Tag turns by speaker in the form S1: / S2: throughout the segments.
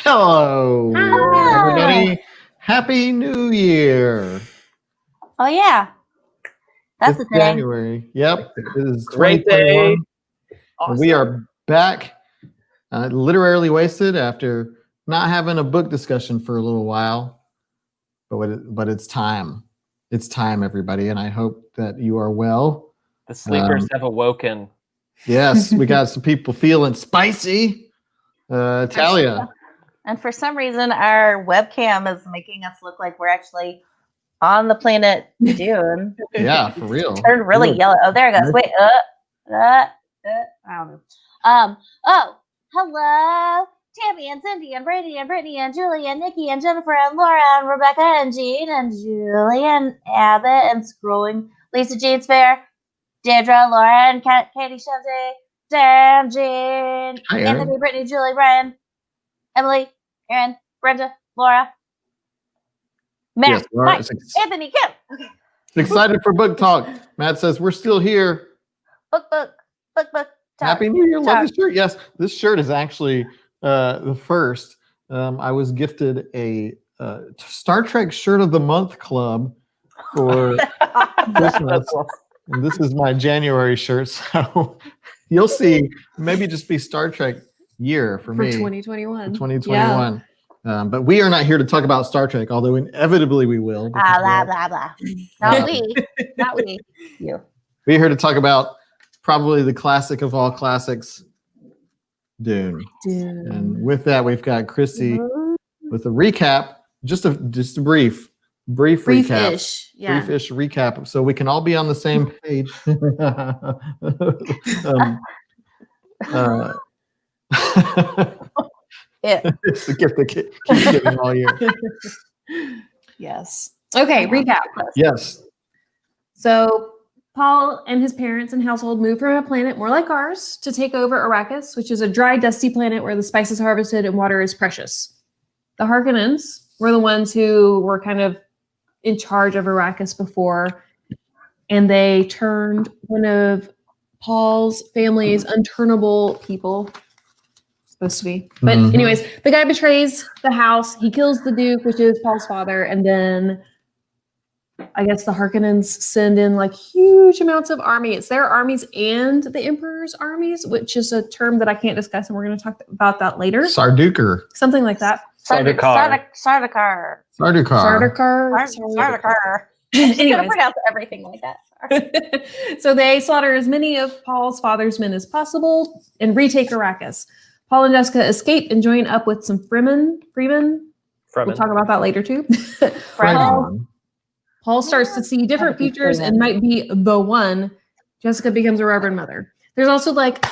S1: Hello,
S2: Hi.
S1: everybody. Happy New Year.
S2: Oh yeah, that's
S1: It's
S2: the thing.
S1: January. Yep, it is
S3: Great
S1: 2021.
S3: day. Awesome.
S1: We are back, literally wasted after not having a book discussion for a little while. But it's time. It's time, everybody, and I hope that you are well.
S3: The sleepers have awoken.
S1: Yes, we got some people feeling spicy. Talia.
S2: And for some reason, our webcam is making us look like we're actually on the planet Dune.
S1: Yeah, for real.
S2: Turned really yellow. Oh, there it goes. Wait, I don't know. Oh, hello, Tammy and Cindy and Brady and Brittany and Julie and Nikki and Jennifer and Laura and Rebecca and Jean and Julie and Abbott and scrolling Lisa Jean's Fair, Deirdre, Laura and Katie Shanty, Dan, Jean,
S1: Hi,
S2: Anthony,
S1: Aaron.
S2: Brittany, Julie, Brian, Emily, Aaron, Brenda, Laura, Matt,
S1: Yes, Laura
S2: Mike,
S1: is
S2: Anthony, Kim. Okay.
S1: excited for book talk. Matt says we're still here.
S2: Book. Talk.
S1: Happy New Year. Love
S2: Talk.
S1: this shirt. Yes, this shirt is actually the first. I was gifted a Star Trek Shirt of the Month club for Christmas. And this is my January shirt. So you'll see, maybe just be Star Trek year for me.
S4: 2021.
S1: For 2021. Yeah. But we are not here to talk about Star Trek, although inevitably we will.
S2: Blah, blah. Not we. Not we. You.
S1: We're here to talk about probably the classic of all classics, Dune. And with that, we've got Chrissy with a recap, just a brief recap.
S4: Brief-ish, yeah.
S1: Brief-ish recap, so we can all be on the same page.
S2: Yeah.
S1: It's the gift that keeps giving all year.
S4: Yes. Okay, recap.
S1: Yes.
S4: So Paul and his parents and household moved from a planet more like ours to take over Arrakis, which is a dry, dusty planet where the spice is harvested and water is precious. The Harkonnens were the ones who were kind of in charge of Arrakis before, and they turned one of Paul's family's unturnable people. Supposed to be. But anyways, the guy betrays the house. He kills the Duke, which is Paul's father, and then I guess the Harkonnens send in like huge amounts of army. It's their armies and the Emperor's armies, which is a term that I can't discuss, and we're going to talk about that later.
S1: Sardaukar.
S4: Something like that.
S2: Sardaukar.
S4: Anyways.
S2: Pronounce everything like that.
S4: So they slaughter as many of Paul's father's men as possible and retake Arrakis. Paul and Jessica escape and join up with some Fremen. We'll talk about that later too. Paul starts to see different futures and might be the one. Jessica becomes a Reverend Mother. There's also like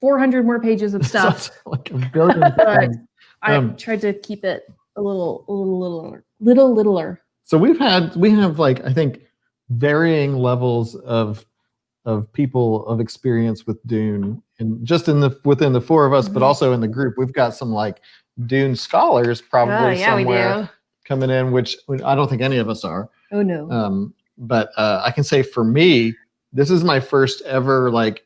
S4: 400 more pages of stuff.
S1: Like a billion things.
S4: I tried to keep it a little littler.
S1: So we have like, I think, varying levels of people of experience with Dune, and just within the four of us, but also in the group, we've got some like Dune scholars probably somewhere coming in, which I don't think any of us are.
S4: Oh no.
S1: But I can say for me, this is my first ever like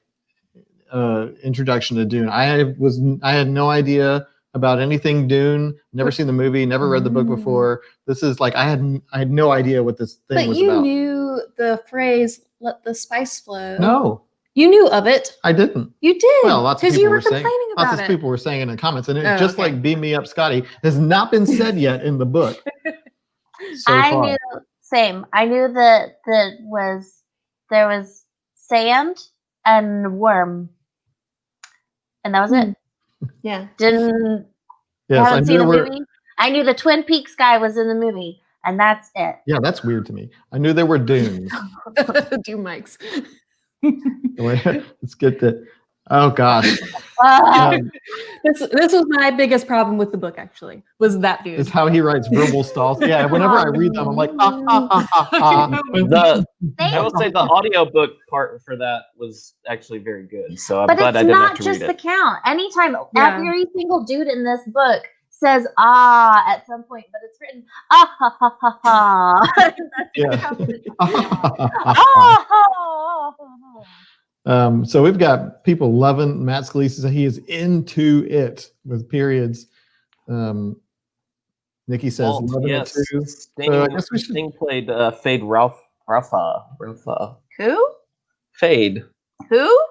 S1: introduction to Dune. I had no idea about anything Dune, never seen the movie, never read the book before. This is like I had no idea what this thing was about. But
S4: you knew the phrase "let the spice flow."
S1: No.
S4: You knew of it.
S1: I didn't.
S4: You did.
S1: Well, lots of people were saying. Lots of
S4: it.
S1: people were saying in the comments, and it just like "Beam Me Up, Scotty" has not been said yet in the book.
S2: I knew that there was sand and worm, and that was it.
S4: Yeah.
S2: Haven't seen the movie. I knew the Twin Peaks guy was in the movie, and that's it.
S1: Yeah, that's weird to me. I knew there were dunes.
S4: Dune mics.
S1: Let's get that. Oh gosh.
S4: This was my biggest problem with the book. Actually, was that dude.
S1: It's how he writes verbal stalls. Yeah, whenever I read them, I'm like, I
S3: will say the audiobook part for that was actually very good. So I'm glad I didn't have to read it.
S2: But it's not just the count. Anytime, every single dude in this book says "ah" at some point, but it's written "ah ha ha ha ha."
S1: So we've got people loving Matt Scalise. He is into it with periods. Nikki says,
S3: Walt,
S1: loving
S3: yes.
S1: it too.
S3: Sting,
S1: So I guess we should.
S3: Sting played Fade Ralpha.
S2: Who?
S3: Fade.
S2: Who?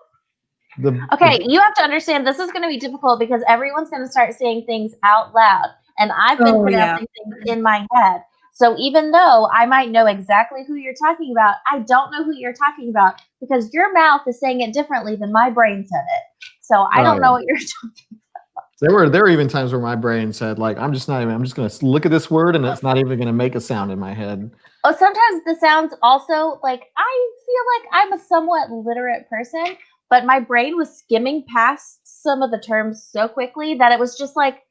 S1: The,
S2: Okay, you have to understand this is going to be difficult because everyone's going to start saying things out loud. And I've been pronouncing things in my head. So even though I might know exactly who you're talking about, I don't know who you're talking about because your mouth is saying it differently than my brain said it. So I don't know what you're talking
S1: about. There were even times where my brain said, like, I'm just going to look at this word and it's not even going to make a sound in my head.
S2: Oh, sometimes the sounds also, like, I feel like I'm a somewhat literate person, but my brain was skimming past some of the terms so quickly that it was just like,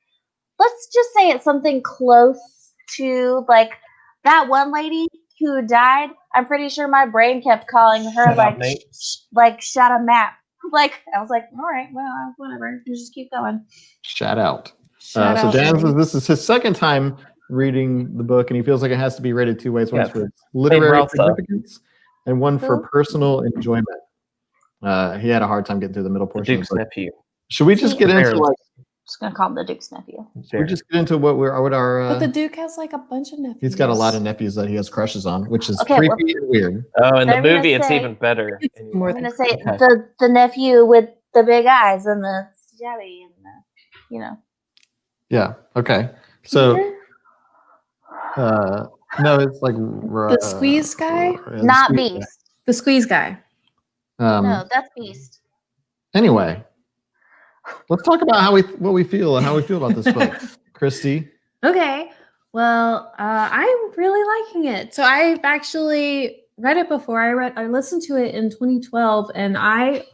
S2: let's just say it's something close to, like, that one lady who died. I'm pretty sure my brain kept calling her, shut a map. Like, I was like, all right, well, whatever. You just keep going.
S1: Shout out.
S4: Shout
S1: so
S4: out,
S1: Dan
S4: baby.
S1: says this is his second time reading the book, and he feels like it has to be rated two ways. One for its literary
S3: Ralph,
S1: significance, and one for
S2: Who?
S1: personal enjoyment. He had a hard time getting through the middle portion.
S3: Duke's nephew.
S1: Should we just get into like?
S2: Just gonna call him the Duke's nephew.
S1: Should we just get into what our?
S4: But the Duke has like a bunch of nephews.
S1: He's got a lot of nephews that he has crushes on, which is
S2: Okay,
S1: creepy and weird.
S3: Oh, in the
S2: I'm gonna
S3: movie, it's
S2: say-
S3: even better.
S2: I'm gonna say the nephew with the big eyes and the stabby and the, you know.
S1: Yeah. Okay. So. No, it's like
S4: the squeeze guy.
S2: Not Beast.
S4: The squeeze guy.
S2: No, that's Beast.
S1: Anyway, let's talk about what we feel and how we feel about this book, Christy.
S4: Okay. Well, I'm really liking it. So I've actually read it before. I listened to it in 2012, and I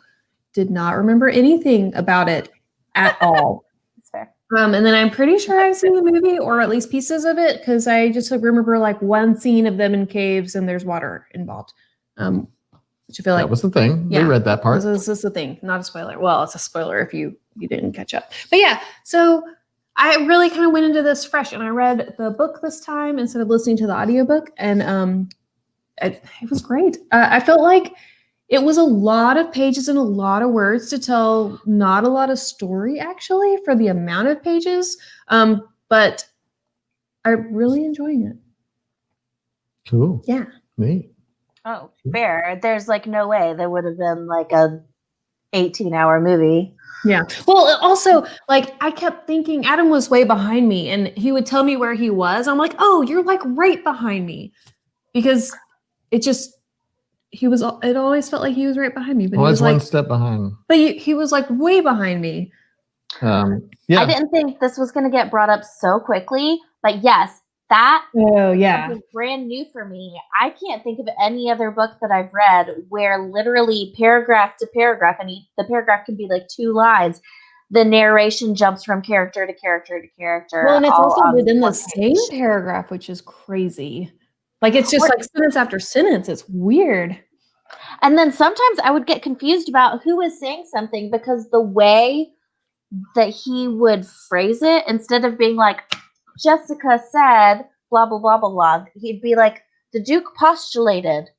S4: did not remember anything about it at all.
S2: That's fair.
S4: And then I'm pretty sure I've seen the movie, or at least pieces of it, because I just remember like one scene of them in caves and there's water involved. Which I feel like
S1: that was the thing.
S4: Yeah.
S1: We read that part.
S4: This is the thing, not a spoiler. Well, it's a spoiler if you didn't catch up. But yeah, so I really kind of went into this fresh, and I read the book this time instead of listening to the audiobook, and it was great. I felt like it was a lot of pages and a lot of words to tell not a lot of story, actually, for the amount of pages. But I'm really enjoying it.
S1: Cool.
S4: Yeah.
S1: Neat.
S2: Oh, fair. There's like no way there would have been like a 18-hour movie.
S4: Yeah. Well, also, like, I kept thinking Adam was way behind me, and he would tell me where he was. I'm like, oh, you're like right behind me, because it always felt like he was right behind me, but he
S1: Always
S4: was like
S1: one step behind.
S4: But he was like way behind me.
S1: Yeah.
S2: I didn't think this was going to get brought up so quickly, but yes, that
S4: Oh yeah.
S2: was brand new for me. I can't think of any other book that I've read where literally paragraph to paragraph, and the paragraph can be like 2 lines. The narration jumps from character to character to character.
S4: Well, and it's
S2: all
S4: also
S2: on
S4: within the
S2: one
S4: same
S2: page.
S4: paragraph, which is crazy. Like, it's just like sentence after sentence. It's weird.
S2: And then sometimes I would get confused about who is saying something because the way that he would phrase it, instead of being like, Jessica said, blah, blah, blah, blah, blah, he'd be like, the Duke postulated,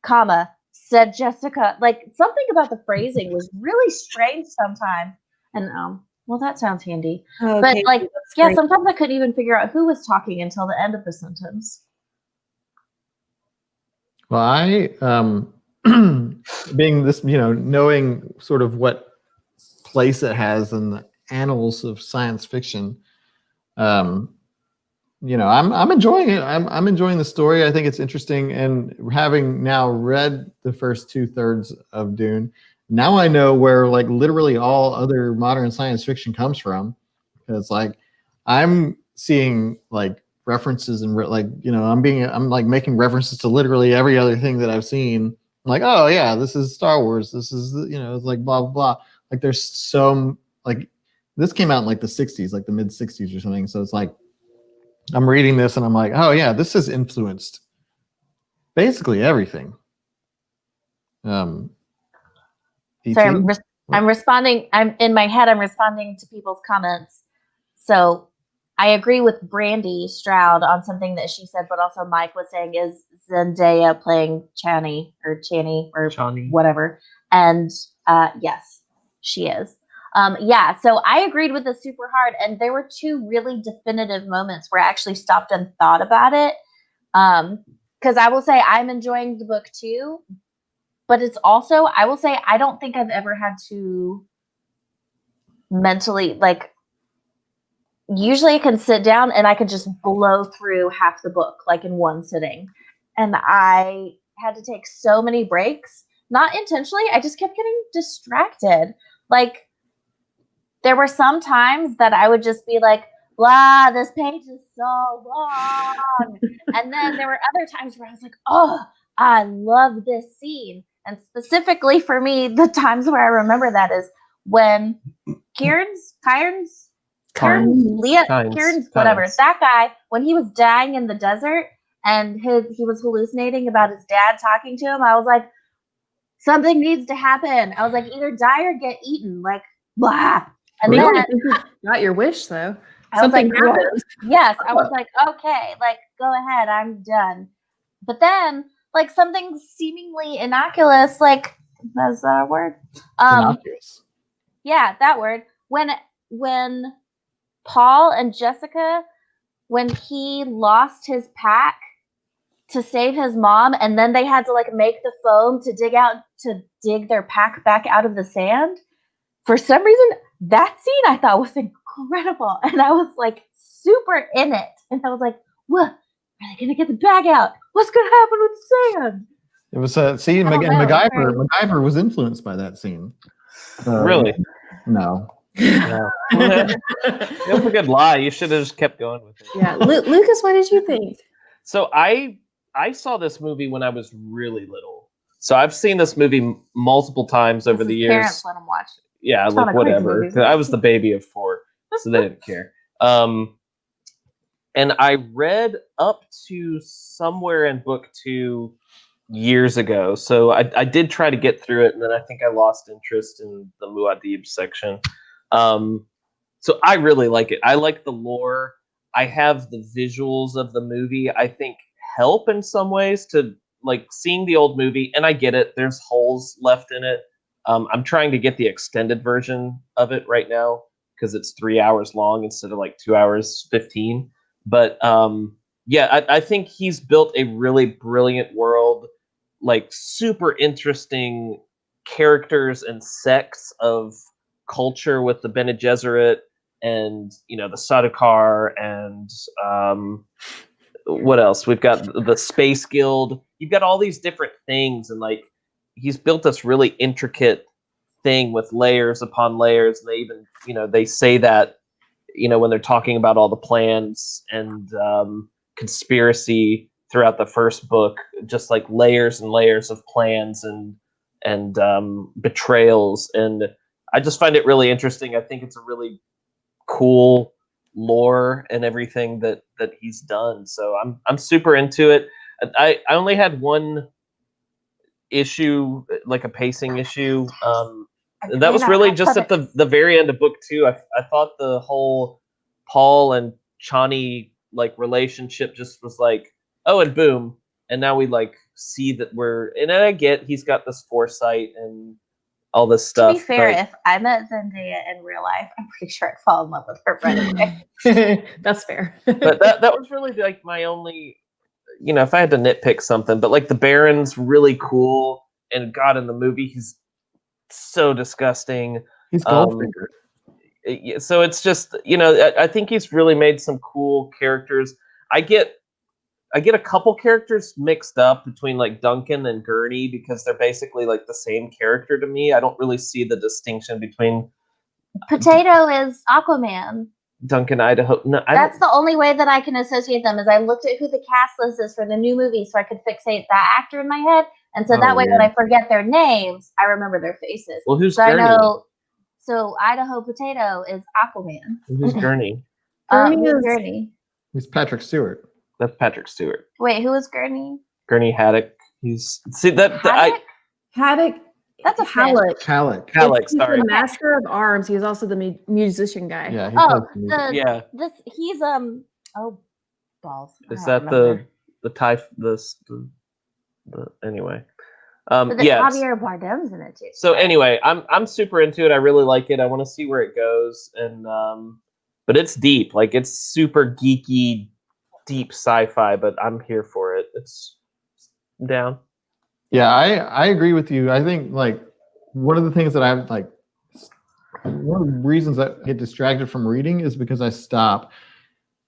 S2: comma, said Jessica. Like, something about the phrasing was really strange sometimes. And, well, that sounds handy.
S4: Okay,
S2: But, like,
S4: that's
S2: yeah,
S4: great.
S2: sometimes I couldn't even figure out who was talking until the end of the sentence.
S1: Well, I, being this, knowing sort of what place it has in the annals of science fiction, I'm enjoying it. I'm enjoying the story. I think it's interesting. And having now read the first 2/3 of Dune, now I know where like literally all other modern science fiction comes from. Because like I'm seeing like references and I'm like making references to literally every other thing that I've seen. I'm like, oh yeah, this is Star Wars. This is it's like blah blah blah. Like there's some like this came out in like the 60s, like the mid 60s or something. So it's like I'm reading this and I'm like, oh yeah, this has influenced basically everything.
S2: Sorry, I'm responding. I'm in my head. I'm responding to people's comments. So I agree with Brandy Stroud on something that she said, but also Mike was saying is Zendaya playing Chani or
S3: Chani.
S2: whatever. And yes, she is. Yeah, so I agreed with this super hard, and there were two really definitive moments where I actually stopped and thought about it. Because I will say I'm enjoying the book too, but it's also, I will say, I don't think I've ever had to mentally, like, usually I can sit down and I can just blow through half the book, like in one sitting. And I had to take so many breaks, not intentionally, I just kept getting distracted. Like, there were some times that I would just be like, blah, this page is so long. And then there were other times where I was like, oh, I love this scene. And specifically for me, the times where I remember that is when Kieran's whatever, that guy, when he was dying in the desert and he was hallucinating about his dad talking to him, I was like, something needs to happen. I was like, either die or get eaten. Like, blah. And
S4: Well,
S2: then
S4: you got your wish though.
S2: I was
S4: Something
S2: like,
S4: happened.
S2: yes, I was like, okay, like, go ahead, I'm done. But then, like, something seemingly innocuous, like, that's that a word?
S1: Innocuous.
S2: Yeah, that word. When Paul and Jessica, when he lost his pack to save his mom, and then they had to like make the foam to dig their pack back out of the sand. For some reason, that scene I thought was incredible, and I was like super in it. And I was like, "What? Are they gonna get the bag out? What's gonna happen with the sand?"
S1: It was a scene. MacGyver was influenced by that scene.
S3: Really?
S1: No.
S3: That's a good lie. You should have just kept going with it.
S4: Yeah, Lucas, what did you think?
S3: So I saw this movie when I was really little. So I've seen this movie multiple times over the years.
S2: Parents let him watch it.
S3: Yeah, like whatever. I was the baby of 4, so they didn't care. And I read up to somewhere in book 2 years ago. So I did try to get through it, and then I think I lost interest in the Muad'Dib section. So I really like it. I like the lore. I have the visuals of the movie, I think, help in some ways to like seeing the old movie, and I get it. There's holes left in it. I'm trying to get the extended version of it right now because it's 3 hours long instead of like 2 hours 15. But yeah, I think he's built a really brilliant world, like super interesting characters and sects of culture with the Bene Gesserit and the Sardaukar and what else? We've got the Space Guild. You've got all these different things, and like he's built this really intricate thing with layers upon layers. And they even, they say that, when they're talking about all the plans and conspiracy throughout the first book, just like layers and layers of plans and betrayals. And I just find it really interesting. I think it's a really cool lore and everything that he's done. So I'm super into it. I only had one issue, like a pacing issue. And that was really just at the very end of book 2. I thought the whole Paul and Chani like relationship just was like, oh, and boom, and now we like see that and I get he's got this foresight and all this stuff.
S2: To be fair, if I met Zendaya in real life, I'm pretty sure I'd fall in love with her right away.
S4: That's fair.
S3: But that was really like my only, if I had to nitpick something. But like the Baron's really cool, and God, in the movie he's so disgusting.
S1: He's Goldfinger.
S3: So it's just, I think he's really made some cool characters. I get a couple characters mixed up between like Duncan and Gurney because they're basically like the same character to me. I don't really see the distinction between
S2: Potato is Aquaman.
S3: Duncan Idaho. No,
S2: that's the only way that I can associate them is I looked at who the cast list is for the new movie so I could fixate that actor in my head. And so that way when I forget their names, I remember their faces.
S3: Well, who's
S2: Gurney?
S3: I know.
S2: So Idaho Potato is Aquaman.
S3: Who's Gurney?
S2: Gurney.
S1: He's Patrick Stewart.
S3: That's Patrick Stewart.
S2: Wait, who is Gurney?
S3: Gurney Haddock.
S4: Haddock.
S2: That's a
S4: Halleck.
S1: Halleck.
S3: Halleck.
S4: He's
S3: Sorry.
S4: the Master of Arms. He was also the musician guy.
S1: Yeah.
S2: He's balls.
S3: Is that the type the anyway?
S2: But
S3: Yeah.
S2: Javier Bardem's in it too.
S3: So anyway, I'm super into it. I really like it. I want to see where it goes, and but it's deep. Like it's super geeky, deep sci-fi. But I'm here for it. I'm down.
S1: Yeah, I agree with you. I think like one of the things that I've like one of the reasons I get distracted from reading is because I stop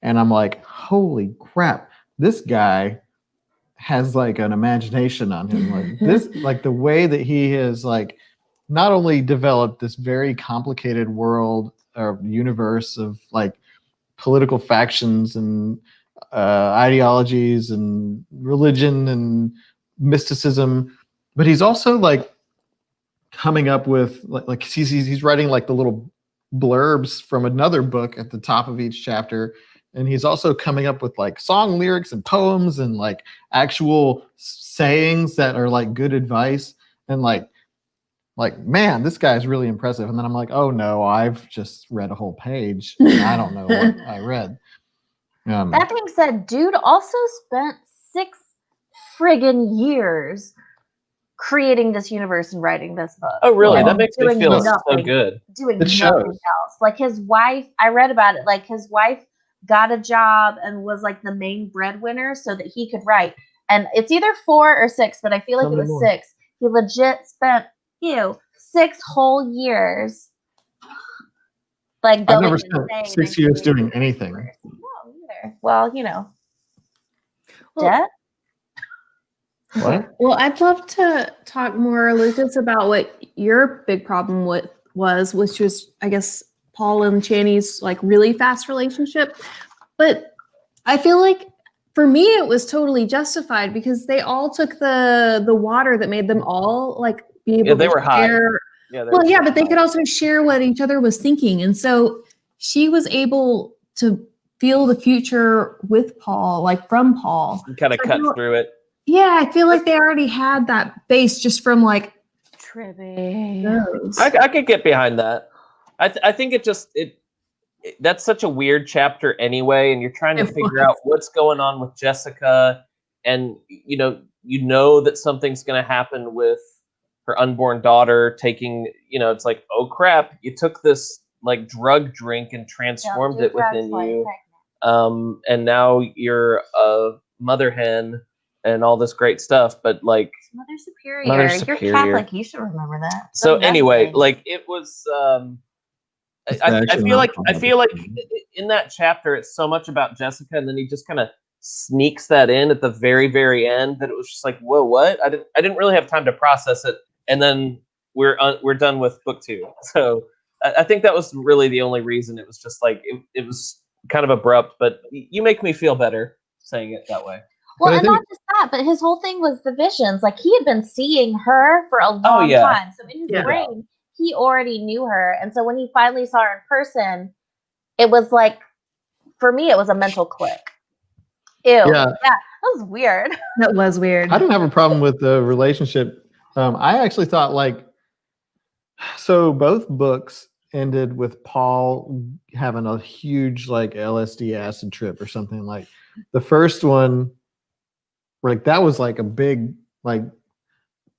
S1: and I'm like, holy crap, this guy has like an imagination on him. Like this, like the way that he has like not only developed this very complicated world or universe of like political factions and ideologies and religion and mysticism, but he's also like coming up with like he's writing like the little blurbs from another book at the top of each chapter, and he's also coming up with like song lyrics and poems and like actual sayings that are like good advice, and like man, this guy's really impressive. And then I'm like, oh no, I've just read a whole page and I don't know what I read.
S2: That being said, dude also spent 6 friggin' years creating this universe and writing this book.
S3: Oh, really?
S2: Like,
S3: That makes me
S2: doing
S3: feel so
S2: nothing.
S3: good.
S2: Doing
S1: It
S2: nothing
S1: shows.
S2: else. Like his wife, I read about it. Like his wife got a job and was like the main breadwinner so that he could write. And it's either 4 or 6, but I feel like
S1: Tell
S2: it
S1: me
S2: was
S1: more.
S2: 6. He legit spent 6 whole years. Like
S1: I've
S2: going
S1: never
S2: insane
S1: spent
S2: and
S1: 6 years
S2: creating
S1: doing
S2: this
S1: anything.
S2: universe. No, either. Well,
S4: Well,
S2: debt.
S1: What?
S4: Well, I'd love to talk more, Lucas, about what your big problem was, which was, I guess, Paul and Channy's like really fast relationship. But I feel like for me, it was totally justified because they all took the water that made them all like be able
S3: They
S4: to
S3: were high.
S4: share.
S3: Yeah.
S4: Well, yeah, but they could also share what each other was thinking, and so she was able to feel the future with Paul, like from Paul.
S3: kind of
S4: So I
S3: cut
S4: feel-
S3: through it.
S4: Yeah, I feel like they already had that base just from like
S2: Tribby.
S4: those.
S3: I could get behind that. I think that's such a weird chapter anyway, and you're trying to
S4: It
S3: figure
S4: was.
S3: out what's going on with Jessica, and you know that something's going to happen with her unborn daughter taking. It's like, oh crap, you took this like drug drink and transformed it within you, and now you're a mother hen and all this great stuff, but like
S2: Mother Superior.
S3: Mother
S2: You're
S3: Superior.
S2: Catholic. You should remember that.
S3: so
S2: That's
S3: anyway,
S2: nothing.
S3: like it was. I feel like in that chapter it's so much about Jessica, and then he just kind of sneaks that in at the very, very end that it was just like, whoa, what? I didn't really have time to process it, and then we're done with book 2. So I think that was really the only reason. It was just like it was kind of abrupt, but you make me feel better saying it that way.
S2: Well,
S1: But I
S2: and
S1: think-
S2: not just that, but his whole thing was the visions. Like he had been seeing her for a long
S3: yeah.
S2: time. So in his
S4: Yeah.
S2: brain, he already knew her. And so when he finally saw her in person, it was like, for me, it was a mental click. Ew.
S1: Yeah.
S2: That was weird.
S4: That was weird.
S1: I didn't have a problem with the relationship. I actually thought like, so both books ended with Paul having a huge like LSD acid trip or something. Like the first one, like that was like a big like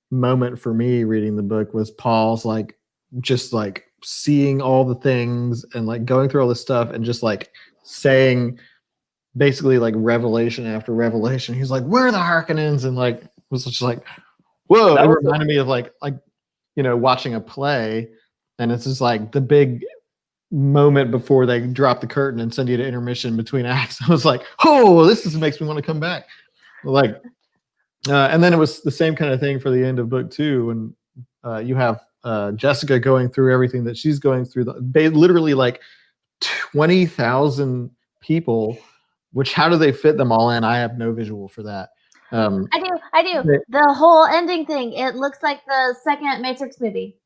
S1: moment for me reading the book was Paul's like just like seeing all the things and like going through all this stuff and just like saying basically like revelation after revelation. He's like, where are the Harkonnens? And like was just like, whoa.
S3: That
S1: It
S3: was
S1: reminded me of like watching a play, and it's just like the big moment before they drop the curtain and send you to intermission between acts. I was like, oh, makes me want to come back. Like, and then it was the same kind of thing for the end of book 2, when you have Jessica going through everything that she's going through. Literally like 20,000 people. Which how do they fit them all in? I have no visual for that.
S2: I do.
S1: They-
S2: The whole ending thing, it looks like the second Matrix movie.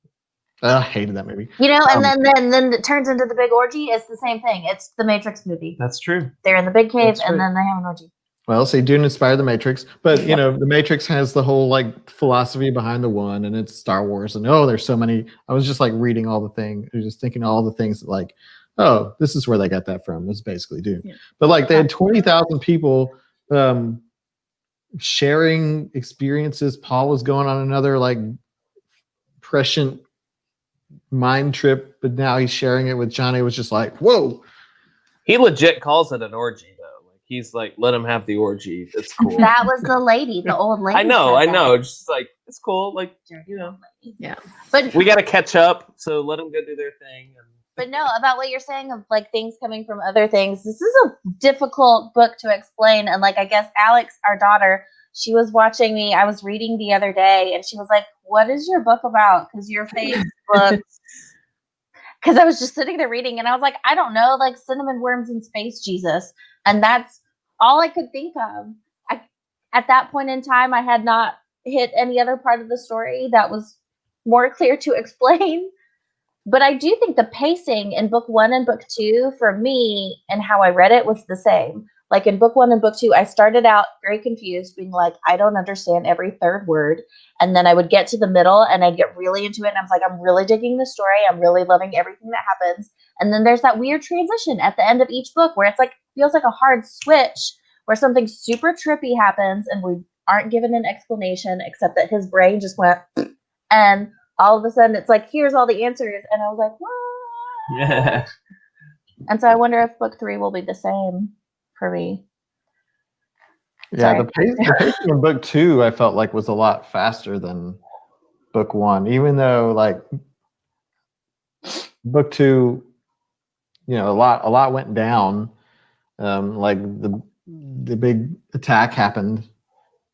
S1: I hated that movie.
S2: And then it turns into the big orgy. It's the same thing. It's the Matrix movie.
S3: That's true.
S2: They're in the big cave,
S3: That's
S2: and
S3: right.
S2: then they have an orgy.
S1: Well, see, Dune inspired the Matrix, but the Matrix has the whole like philosophy behind the one, and it's Star Wars, and there's so many. I was just like reading all the things, just thinking all the things that, like, oh, this is where they got that from. It's basically Dune, but like they had 20,000 people sharing experiences. Paul was going on another like prescient mind trip, but now he's sharing it with Johnny. It was just like, whoa.
S3: He legit calls it an orgy though. Like he's like, let him have the orgy. It's cool.
S2: That was the lady, the old lady.
S3: I know.
S2: said that.
S3: Just like it's cool. Like
S4: Yeah.
S2: But
S3: we got to catch up, so let them go do their thing.
S2: But no, about what you're saying of like things coming from other things. This is a difficult book to explain. And like, I guess Alex, our daughter, she was watching me. I was reading the other day and she was like, what is your book about? Because your face looks, because I was just sitting there reading and I was like, I don't know, like cinnamon worms in space, Jesus. And that's all I could think of. At that point in time, I had not hit any other part of the story that was more clear to explain. But I do think the pacing in book 1 and book 2 for me and how I read it was the same. Like in book 1 and book 2, I started out very confused, being like, I don't understand every third word. And then I would get to the middle and I'd get really into it. And I was like, I'm really digging the story. I'm really loving everything that happens. And then there's that weird transition at the end of each book where it's like, feels like a hard switch where something super trippy happens and we aren't given an explanation except that his brain just went and all of a sudden it's like, here's all the answers. And I was like, what?
S3: Yeah.
S2: And so I wonder if book 3 will be the same for me.
S1: Yeah,
S2: Sorry.
S1: the pacing in book 2 I felt like was a lot faster than book 1, even though like book 2, you know, a lot went down. Like the big attack happened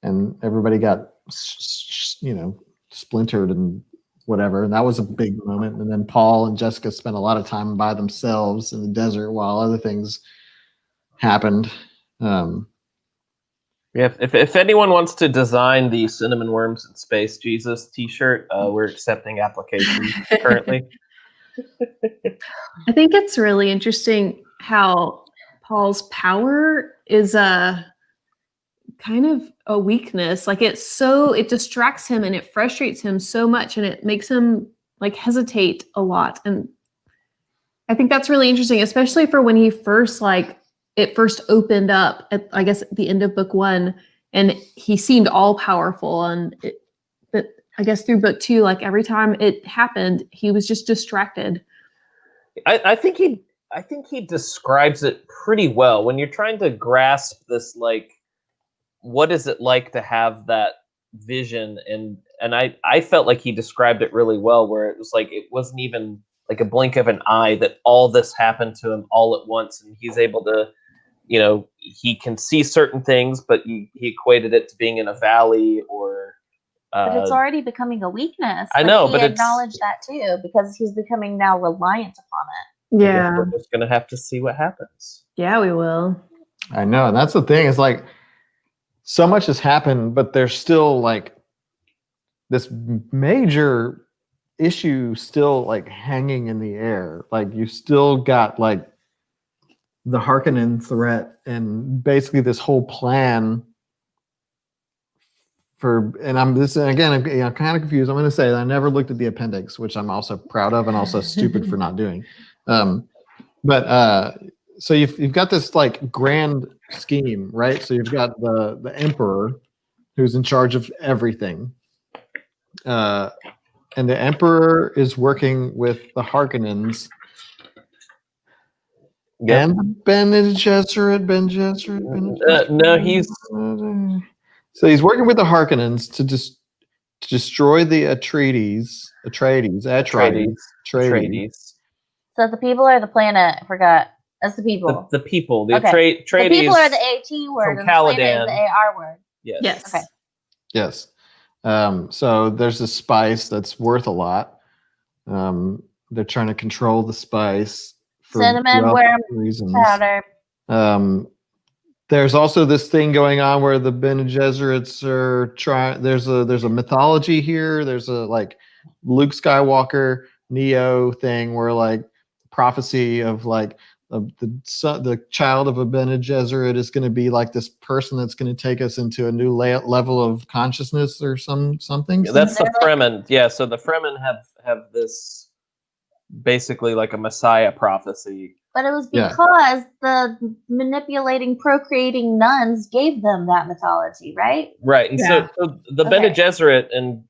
S1: and everybody got splintered and whatever, and that was a big moment. And then Paul and Jessica spent a lot of time by themselves in the desert while other things happened.
S3: Yeah, if anyone wants to design the Cinnamon Worms in Space Jesus t-shirt, we're accepting applications currently.
S4: I think it's really interesting how Paul's power is a kind of a weakness. Like it distracts him and it frustrates him so much and it makes him like hesitate a lot. And I think that's really interesting, especially for when he first it first opened up at, I guess, at the end of book 1 and he seemed all powerful. But I guess through book 2, like every time it happened, he was just distracted.
S3: I think he describes it pretty well when you're trying to grasp this, like, what is it like to have that vision? And I felt like he described it really well, where it was like, it wasn't even like a blink of an eye that all this happened to him all at once. And he's able to, he can see certain things, but he equated it to being in a valley or,
S2: but it's already becoming a weakness.
S3: I know,
S2: he
S3: but
S2: acknowledged that too, because he's becoming now reliant upon it.
S4: Yeah.
S3: We're just gonna have to see what happens.
S4: Yeah, we will.
S1: I know, and that's the thing. It's like so much has happened, but there's still like this major issue still like hanging in the air. Like you still got like the Harkonnen threat and basically this whole plan for, and I'm kind of confused. I'm going to say that I never looked at the appendix, which I'm also proud of and also stupid for not doing. So you've got this like grand scheme, right? So you've got the Emperor who's in charge of everything. And the Emperor is working with the Harkonnens.
S3: Yep.
S1: And Ben Gesserit.
S3: No, he's
S1: so he's working with the Harkonnens to destroy the Atreides.
S2: So the people or the planet? I forgot. That's the people.
S3: The people. The
S2: okay.
S3: Atreides.
S2: The people are the AT word, and
S3: Caladan.
S2: the planet is the AR word.
S3: Yes.
S2: Okay.
S1: Yes. So there's a spice that's worth a lot. They're trying to control the spice for
S2: Cinnamon worm
S1: reasons.
S2: powder.
S1: There's also this thing going on where the Bene Gesserits are trying. There's a mythology here. There's a like Luke Skywalker Neo thing where like prophecy of like the child of a Bene Gesserit is going to be like this person that's going to take us into a new level of consciousness or something.
S3: Yeah, that's the Fremen. Yeah, so the Fremen have this basically like a Messiah prophecy.
S2: But it was
S1: Yeah.
S2: because the manipulating, procreating nuns gave them that mythology, right?
S3: Right, and
S4: Yeah.
S3: so the
S2: Okay.
S3: Bene Gesserit and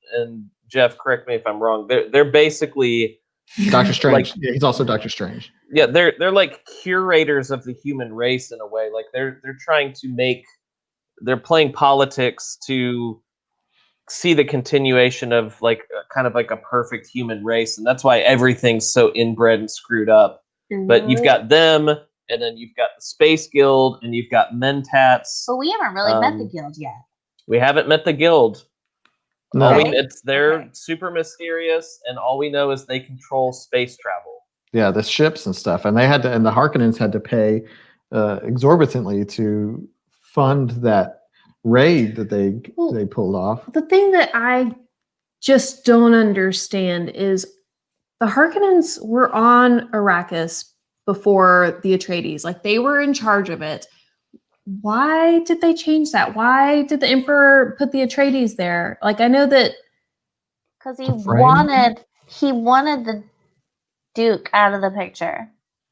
S3: Jeff, correct me if I'm wrong. They're basically
S1: Doctor Strange.
S3: Like-
S1: Yeah, he's also Doctor Strange.
S3: yeah, they're like curators of the human race in a way. Like they're trying to make they're playing politics to see the continuation of like kind of like a perfect human race, and that's why everything's so inbred and screwed up. But you've got them, and then you've got the Space Guild, and you've got Mentats.
S2: But we haven't really met the guild yet.
S3: We haven't met the guild.
S1: No,
S3: All
S2: Okay.
S3: they're
S2: Okay.
S3: super mysterious, and all we know is they control space travel.
S1: yeah, the ships and stuff, and they had to, and the Harkonnens had to pay exorbitantly to fund that raid that they pulled off.
S4: The thing that I just don't understand is the Harkonnens were on Arrakis before the Atreides. Like they were in charge of it. Why did they change that? Why did the Emperor put the Atreides there? Like I know that
S2: Because he
S1: To frame?
S2: wanted the Duke out of the picture.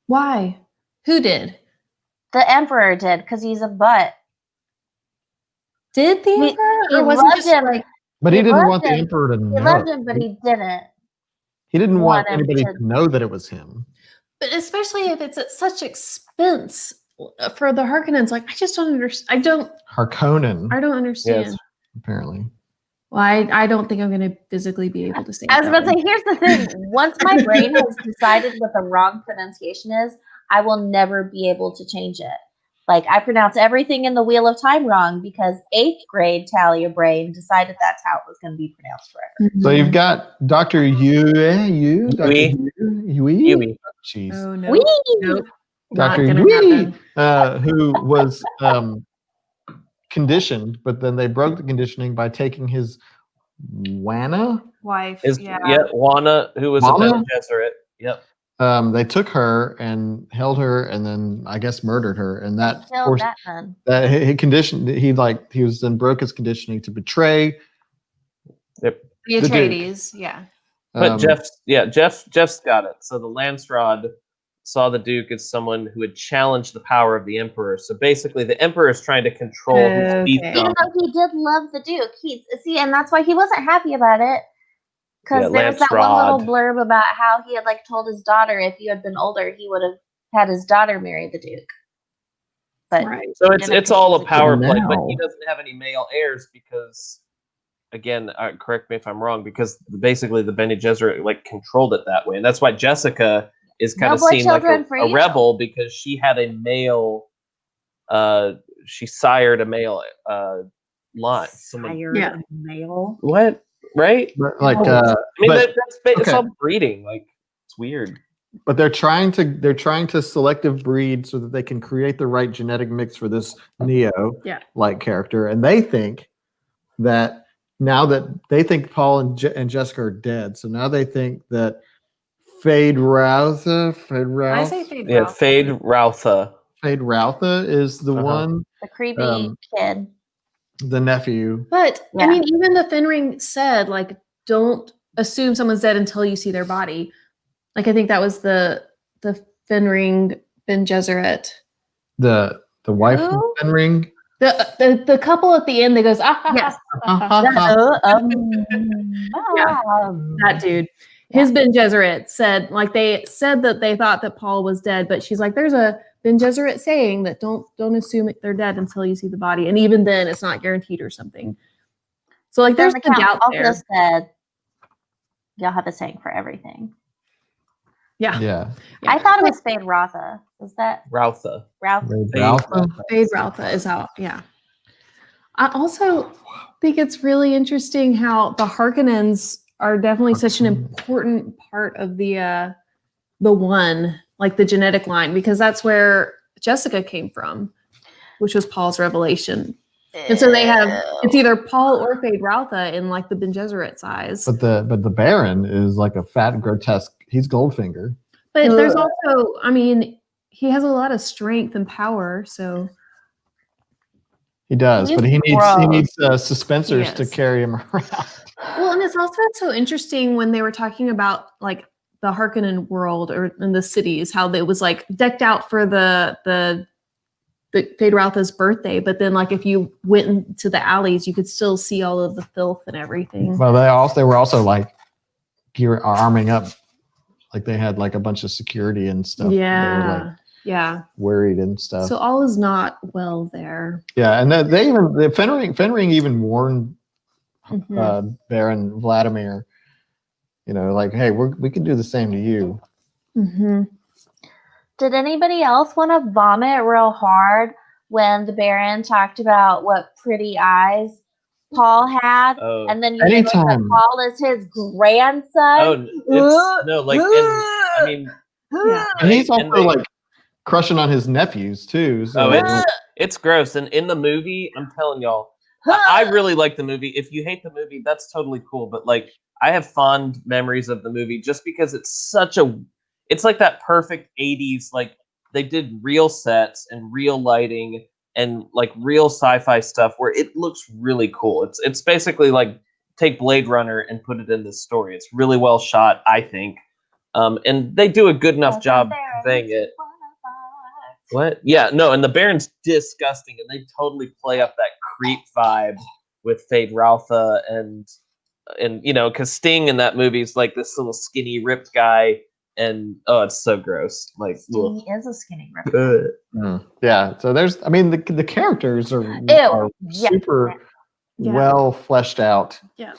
S4: why? Who did?
S2: The Emperor did, because he's a butt.
S4: Did the
S2: He-
S4: Emperor?
S2: he
S4: Or was it
S2: loved
S4: just
S2: him.
S4: like
S1: But he
S2: He
S1: didn't
S2: loved
S1: want the
S2: him.
S1: Emperor to
S2: He
S1: know.
S2: loved him, but he didn't.
S1: He didn't want
S2: want him
S1: anybody
S2: to-
S1: to know that it was him.
S4: but especially if it's at such expense for the Harkonnens, like I just don't understand.
S1: Harkonnen,
S4: I don't understand.
S3: Yes.
S1: apparently.
S4: Well, I don't think I'm going to physically be able to say.
S2: I was
S4: that
S2: about to
S4: one.
S2: say, here's the thing. Once my brain has decided what the wrong pronunciation is, I will never be able to change it. Like, I pronounce everything in the Wheel of Time wrong because 8th grade Talia brain decided that's how it was going to be pronounced forever.
S1: So you've got Dr. Yui. Dr. Yui?
S3: Yui.
S1: Jeez.
S4: Oh no,
S2: Whee!
S4: nope, not
S1: Dr.
S4: gonna
S1: Yui,
S4: happen.
S1: who was conditioned, but then they broke the conditioning by taking his Wana.
S4: Wife,
S3: Yeah, Wana, who was
S1: Wana?
S3: a Bene Gesserit. Yep.
S1: They took her and held her, and then I guess murdered her, and that
S2: Killed
S1: forced
S2: that nun.
S1: that he conditioned. He was then broke his conditioning to betray.
S4: the
S1: Duke.
S4: Atreides, yeah.
S3: But
S1: um,
S3: Jeff's got it. So the Landsrod saw the Duke as someone who had challenged the power of the Emperor. So basically, the Emperor is trying to control who's beat
S4: Okay.
S3: them.
S2: Even though he did love the Duke, and that's why he wasn't happy about it. Because
S3: Yeah,
S2: there was that one
S3: Landsrod.
S2: little blurb about how he had like told his daughter if he had been older, he would have had his daughter marry the Duke. But
S4: Right.
S3: So
S2: didn't
S3: it's all a
S2: because
S3: power
S1: But
S3: play, but
S1: now-
S3: he doesn't have any male heirs because, again, correct me if I'm wrong, because basically the Bene Gesserit like controlled it that way, and that's why Jessica is kind
S2: No
S3: of
S2: boy
S3: seen like
S2: children for
S3: a
S2: you.
S3: rebel because she had a male. She sired a male line. Someone,
S4: Yeah.
S2: male.
S3: what? Right?
S1: but like,
S3: I mean,
S1: but-
S3: it's
S1: okay.
S3: all breeding. Like it's weird.
S1: but they're trying to selective breed so that they can create the right genetic mix for this Neo
S4: Yeah.
S1: like character, and they think that now that they think Paul and Jessica are dead, so now they think that Fade Routha
S4: I say Fade
S3: Yeah,
S4: Ralph.
S3: Fade Routha.
S1: Fade Routha is the
S3: Uh-huh.
S1: one,
S2: The creepy kid.
S1: the nephew.
S4: But
S2: Yeah.
S4: I mean, even the Fenring said, like, don't assume someone's dead until you see their body. Like, I think that was the Fenring Ben Gesserit.
S1: The wife of
S2: Who?
S1: Fenring.
S4: The couple at the end that goes, ah, ha,
S2: Yes.
S4: ha, ha, ha, ha.
S2: Yeah.
S4: That dude. His Ben Gesserit said, like, they said that they thought that Paul was dead, but she's like, there's a Ben Gesserit saying that don't assume they're dead until you see the body, and even then, it's not guaranteed or something. So, like, there's
S2: the
S4: the doubt
S2: count
S4: there.
S2: also said, y'all have a saying for everything.
S4: Yeah.
S1: Yeah.
S4: Yeah.
S2: I thought it was Fade Rotha. Was that
S3: Routha.
S2: Ralph?
S1: Fade Routha.
S4: Fade Ralpha is out. Yeah. I also think it's really interesting how the Harkonnens are definitely such an important part of the one, like the genetic line, because that's where Jessica came from, which was Paul's revelation. And so they have it's either Paul or Fade Routha in like the Ben Gesserit size.
S1: But the Baron is like a fat, grotesque. He's Goldfinger.
S4: But there's also, I mean, he has a lot of strength and power. So
S1: He does,
S2: He's
S1: but he
S2: gross.
S1: needs suspensors to
S4: Yes.
S1: carry him around.
S4: well, and it's also so interesting when they were talking about like Harkonnen world or in the cities, how it was like decked out for the Feyd-Rautha's birthday, but then like if you went into the alleys, you could still see all of the filth and everything.
S1: Well, they were also like arming up, like they had like a bunch of security and stuff.
S4: Yeah,
S1: they were like worried and stuff.
S4: So all is not well there.
S1: Yeah, and Fenring even warned Baron Vladimir, like, hey, we can do the same to you.
S4: Mm-hmm.
S2: Did anybody else want to vomit real hard when the Baron talked about what pretty eyes Paul had, and then you think that Paul is his grandson?
S1: And he's also like crushing on his nephews too. So.
S3: It's gross. And in the movie, I'm telling y'all, I really like the movie. If you hate the movie, that's totally cool. But like, I have fond memories of the movie just because it's it's like that perfect 80s, like they did real sets and real lighting and like real sci-fi stuff where it looks really cool. It's basically like take Blade Runner and put it in this story. It's really well shot, I think. And they do a good enough job conveying it. What? Yeah, no, and the Baron's disgusting, and they totally play up that creep vibe with Feyd-Rautha and because Sting in that movie is like this little skinny ripped guy, and it's so gross. Like
S2: Sting is a skinny ripped guy.
S1: Yeah, so the characters are super well fleshed out.
S4: Yeah.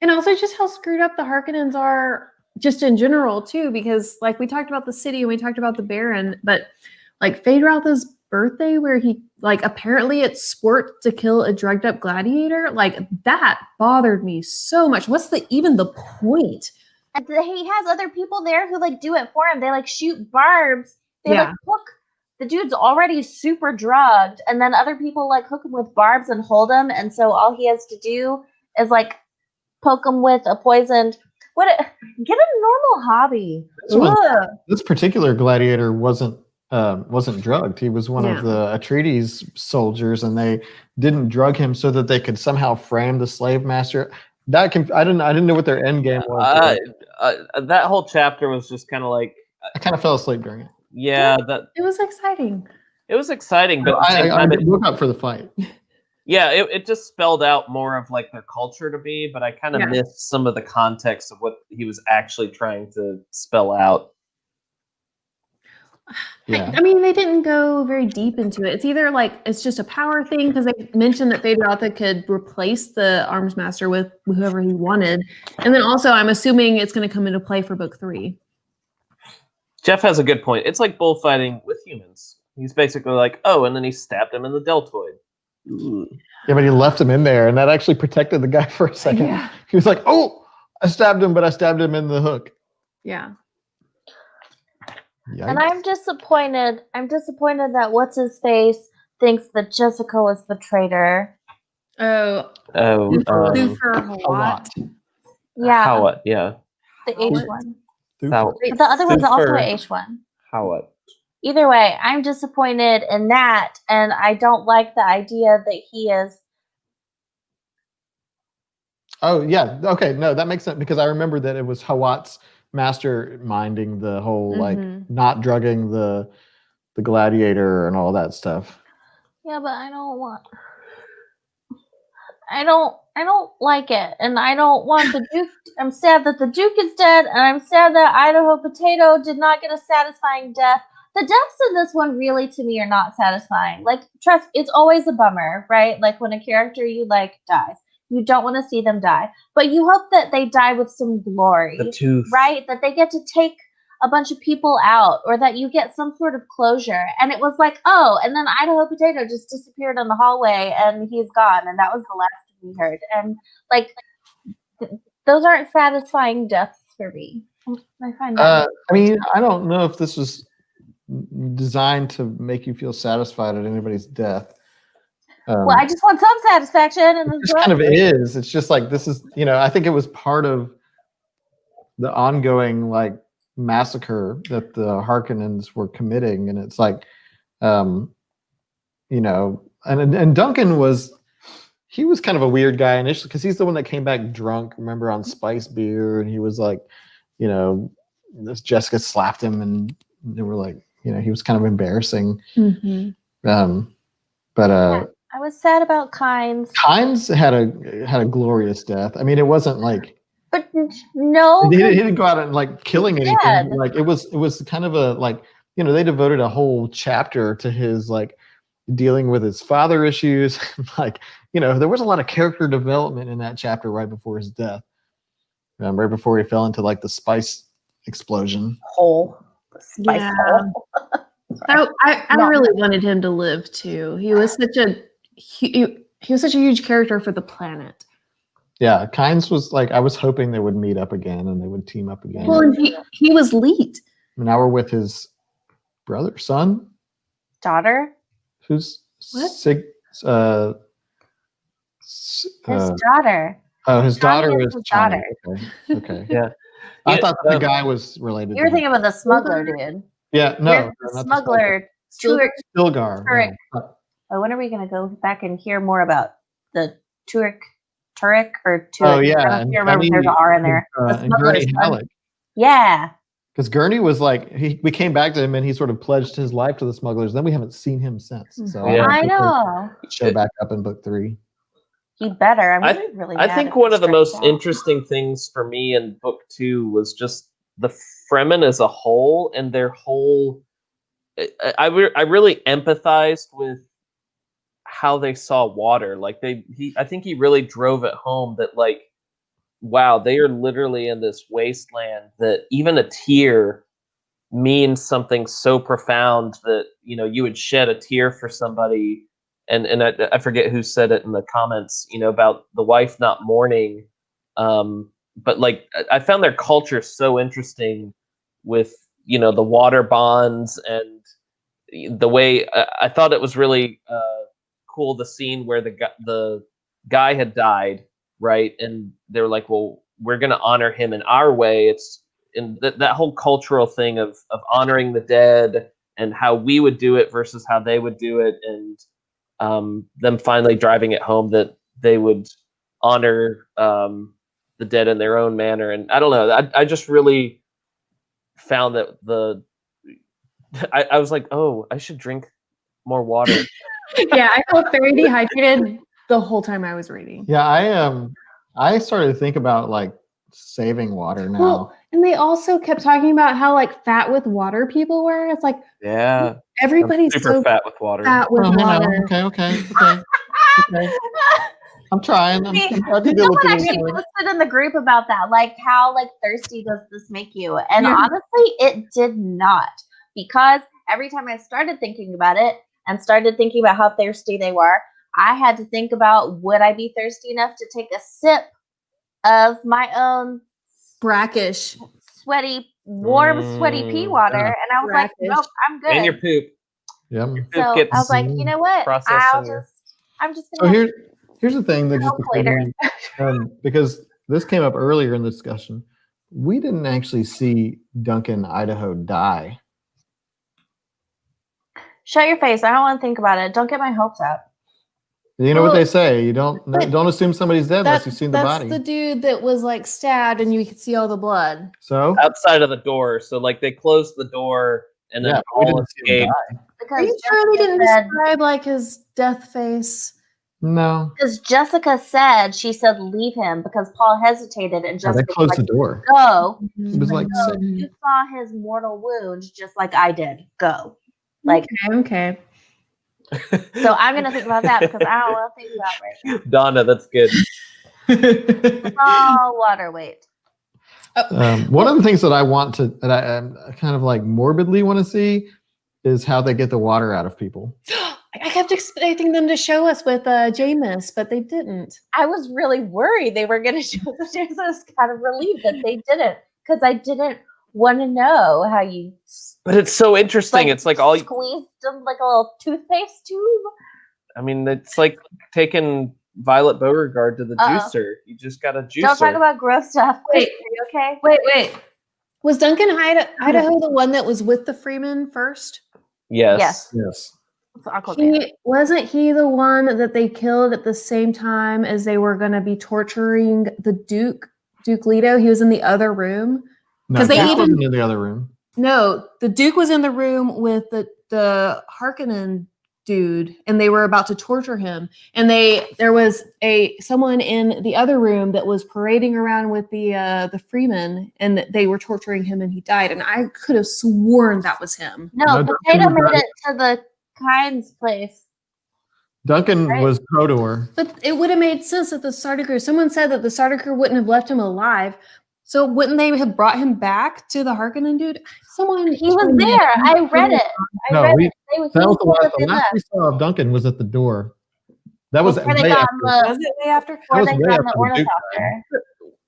S4: And also just how screwed up the Harkonnens are just in general too, because like we talked about the city and we talked about the Baron, but like Feyd-Rautha's birthday where he like apparently it's sport to kill a drugged up gladiator, like that bothered me so much. What's even the point?
S2: And he has other people there who like do it for him. They like shoot barbs. They like hook the dude's already super drugged, and then other people like hook him with barbs and hold him, and so all he has to do is like poke him with a poisoned. Get a normal hobby.
S1: This particular gladiator wasn't drugged. He was one of the Atreides soldiers, and they didn't drug him so that they could somehow frame the slave master. I didn't know what their end game was.
S3: That whole chapter was just kind of like
S1: I kind of fell asleep during it.
S3: Yeah,
S4: it was exciting.
S3: It was exciting, but
S1: I woke up for the fight.
S3: Yeah, it just spelled out more of like their culture to me, but I kind of missed some of the context of what he was actually trying to spell out.
S4: Yeah. I mean, they didn't go very deep into it. It's either like it's just a power thing because they mentioned that Feyd-Rautha could replace the arms master with whoever he wanted, and then also I'm assuming it's going to come into play for book 3.
S3: Jeff has a good point. It's like bullfighting with humans. He's basically like, and then he stabbed him in the deltoid. Ooh.
S1: Yeah, but he left him in there, and that actually protected the guy for a second. Yeah. He was like, I stabbed him, but I stabbed him in the hook.
S4: Yeah.
S1: Yikes.
S2: And I'm disappointed. That what's-his-face thinks that Jessica was the traitor.
S4: A lot.
S2: Yeah.
S3: Howat, yeah.
S2: The H1.
S3: The
S2: other one's also an H1.
S3: Howat.
S2: Either way, I'm disappointed in that, and I don't like the idea that he is.
S1: Oh, yeah. Okay, no, that makes sense, because I remember that it was Hawat's masterminding the whole, like, not drugging the gladiator and all that stuff.
S2: Yeah, but I don't like it, and I don't want the Duke. I'm sad that the Duke is dead, and I'm sad that Idaho Potato did not get a satisfying death. The deaths in this one really, to me, are not satisfying. Like, trust, it's always a bummer, right? Like, when a character you like dies. You don't want to see them die. But you hope that they die with some glory.
S3: The tooth.
S2: Right? That they get to take a bunch of people out, or that you get some sort of closure. And it was like, and then Idaho Potato just disappeared in the hallway, and he's gone. And that was the last we heard. And, like, those aren't satisfying deaths for me. I find that.
S1: I mean, I don't know if this was designed to make you feel satisfied at anybody's death.
S2: Well, I just want some satisfaction. And
S1: it kind of is. It's just like, this is, I think it was part of the ongoing, like, massacre that the Harkonnens were committing. And it's like, and Duncan was he was kind of a weird guy initially because he's the one that came back drunk, remember, on spice beer, and he was like, this Jessica slapped him, and they were like, he was kind of embarrassing. But
S2: I was sad about Kynes.
S1: Kynes had a glorious death. I mean, it wasn't like,
S2: but no,
S1: he didn't go out and like killing anything. Like it was kind of a like, they devoted a whole chapter to his like dealing with his father issues. Like, there was a lot of character development in that chapter right before his death. Right before he fell into like the spice explosion.
S2: Hole. The spice hole.
S4: I really wanted him to live too. He was such a huge character for the planet.
S1: Yeah, Kynes was like, I was hoping they would meet up again and they would team up again.
S4: Well, and he was Leet.
S1: Now we're with his
S2: daughter.
S1: Who's
S2: what?
S1: His
S2: daughter.
S1: Oh, his daughter is
S2: his daughter.
S1: Okay.
S3: Yeah.
S1: I thought the guy was related.
S2: You were thinking about the smuggler, dude.
S1: Yeah, no,
S2: the smuggler.
S1: Stilgar.
S2: Turek. Oh, when are we going to go back and hear more about the Turek or Turek?
S1: Oh yeah,
S2: I don't remember if there's an R in there.
S1: And Gurney Halleck.
S2: Yeah.
S1: Because Gurney was like, we came back to him and he sort of pledged his life to the smugglers. Then we haven't seen him since. So
S2: I know.
S1: Show back up in book 3.
S2: He better. I'm really
S3: I think one of the most interesting things for me in book 2 was just the Fremen as a whole and their whole. I really empathized with how they saw water. Like I think he really drove it home that like, wow, they are literally in this wasteland that even a tear means something so profound that you would shed a tear for somebody. And I forget who said it in the comments, about the wife not mourning. But like I found their culture so interesting with the water bonds and the way I thought it was really cool, the scene where the guy had died, right? And they're like, well, we're going to honor him in our way. It's in that whole cultural thing of honoring the dead and how we would do it versus how they would do it. And them finally driving it home that they would honor the dead in their own manner. And I don't know, I just really found that I was like, oh, I should drink more water.
S4: Yeah, I felt very dehydrated the whole time I was reading.
S1: Yeah, I started to think about like saving water now.
S4: Well, and they also kept talking about how like fat with water people were. It's like,
S3: yeah,
S4: everybody's
S3: super
S4: so
S3: fat with water.
S4: Fat with water.
S1: Okay. I'm trying. I'm trying to deal with
S2: actually posted in the group about that, like how like thirsty does this make you? And honestly, it did not, because every time I started thinking about it and started thinking about how thirsty they were, I had to think about, would I be thirsty enough to take a sip of my own
S4: brackish,
S2: warm, sweaty pea water? And I was like, nope, I'm good.
S3: And your poop.
S1: Yeah.
S2: So I was like, you know what? I'm just gonna.
S1: So here's the thing that just occurred to me, because this came up earlier in the discussion. We didn't actually see Duncan Idaho die.
S2: Shut your face. I don't want to think about it. Don't get my hopes up.
S1: You know what they say. You don't assume somebody's dead unless you've seen the body.
S4: That's the dude that was like stabbed and you could see all the blood.
S1: So
S3: outside of the door. So like they closed the door and then all escaped.
S4: Are you sure they didn't describe like his death face?
S1: No.
S2: Because Jessica said, she said leave him because Paul hesitated and Jessica
S1: they closed the door.
S2: Go.
S1: It was like
S2: you saw his mortal wound just like I did. Go. Like
S4: okay.
S2: So I'm gonna think about that because I don't want to think about it right now.
S3: Donna, that's good.
S2: Oh, water weight.
S1: One of the things that I kind of like morbidly want to see is how they get the water out of people.
S4: I kept expecting them to show us with Jameis, but they didn't.
S2: I was really worried they were going to show us. I was kind of relieved that they didn't, because I didn't want to know how you.
S3: But it's so interesting. It's like all
S2: squeezed them like a little toothpaste tube.
S3: I mean, it's like taking Violet Beauregard to the juicer. You just got a juicer.
S2: Don't talk about gross stuff. Wait, are you okay?
S4: Wait. Was Duncan Idaho the one that was with the Freeman first?
S3: Yes.
S2: For Uncle Dan.
S4: Wasn't he the one that they killed at the same time as they were going to be torturing the Duke Leto? He was in the other room.
S1: No,
S4: Because they
S1: Duke
S4: even
S1: wasn't in the other room.
S4: No, the Duke was in the room with the Harkonnen dude, and they were about to torture him. And there was someone in the other room that was parading around with the Freeman, and they were torturing him, and he died. And I could have sworn that was him.
S2: No,
S1: No,
S2: Potato
S1: Duncan
S2: made
S1: was
S2: it to the Kynes place.
S1: Duncan
S2: Right.
S1: was Hodor.
S4: But it would have made sense that the Sardaukar, someone said that the Sardaukar wouldn't have left him alive. So wouldn't they have brought him back to the Harkonnen dude? Someone
S2: He was there. I read it.
S1: No,
S2: That
S1: that was the last.
S2: they
S1: The last we saw of Duncan was at the door. That was
S2: Before they
S1: way
S2: got
S1: after.
S4: Was it way after?
S2: Before
S1: was
S2: they
S1: way
S2: got on the
S1: after the Duke
S2: ornithopter.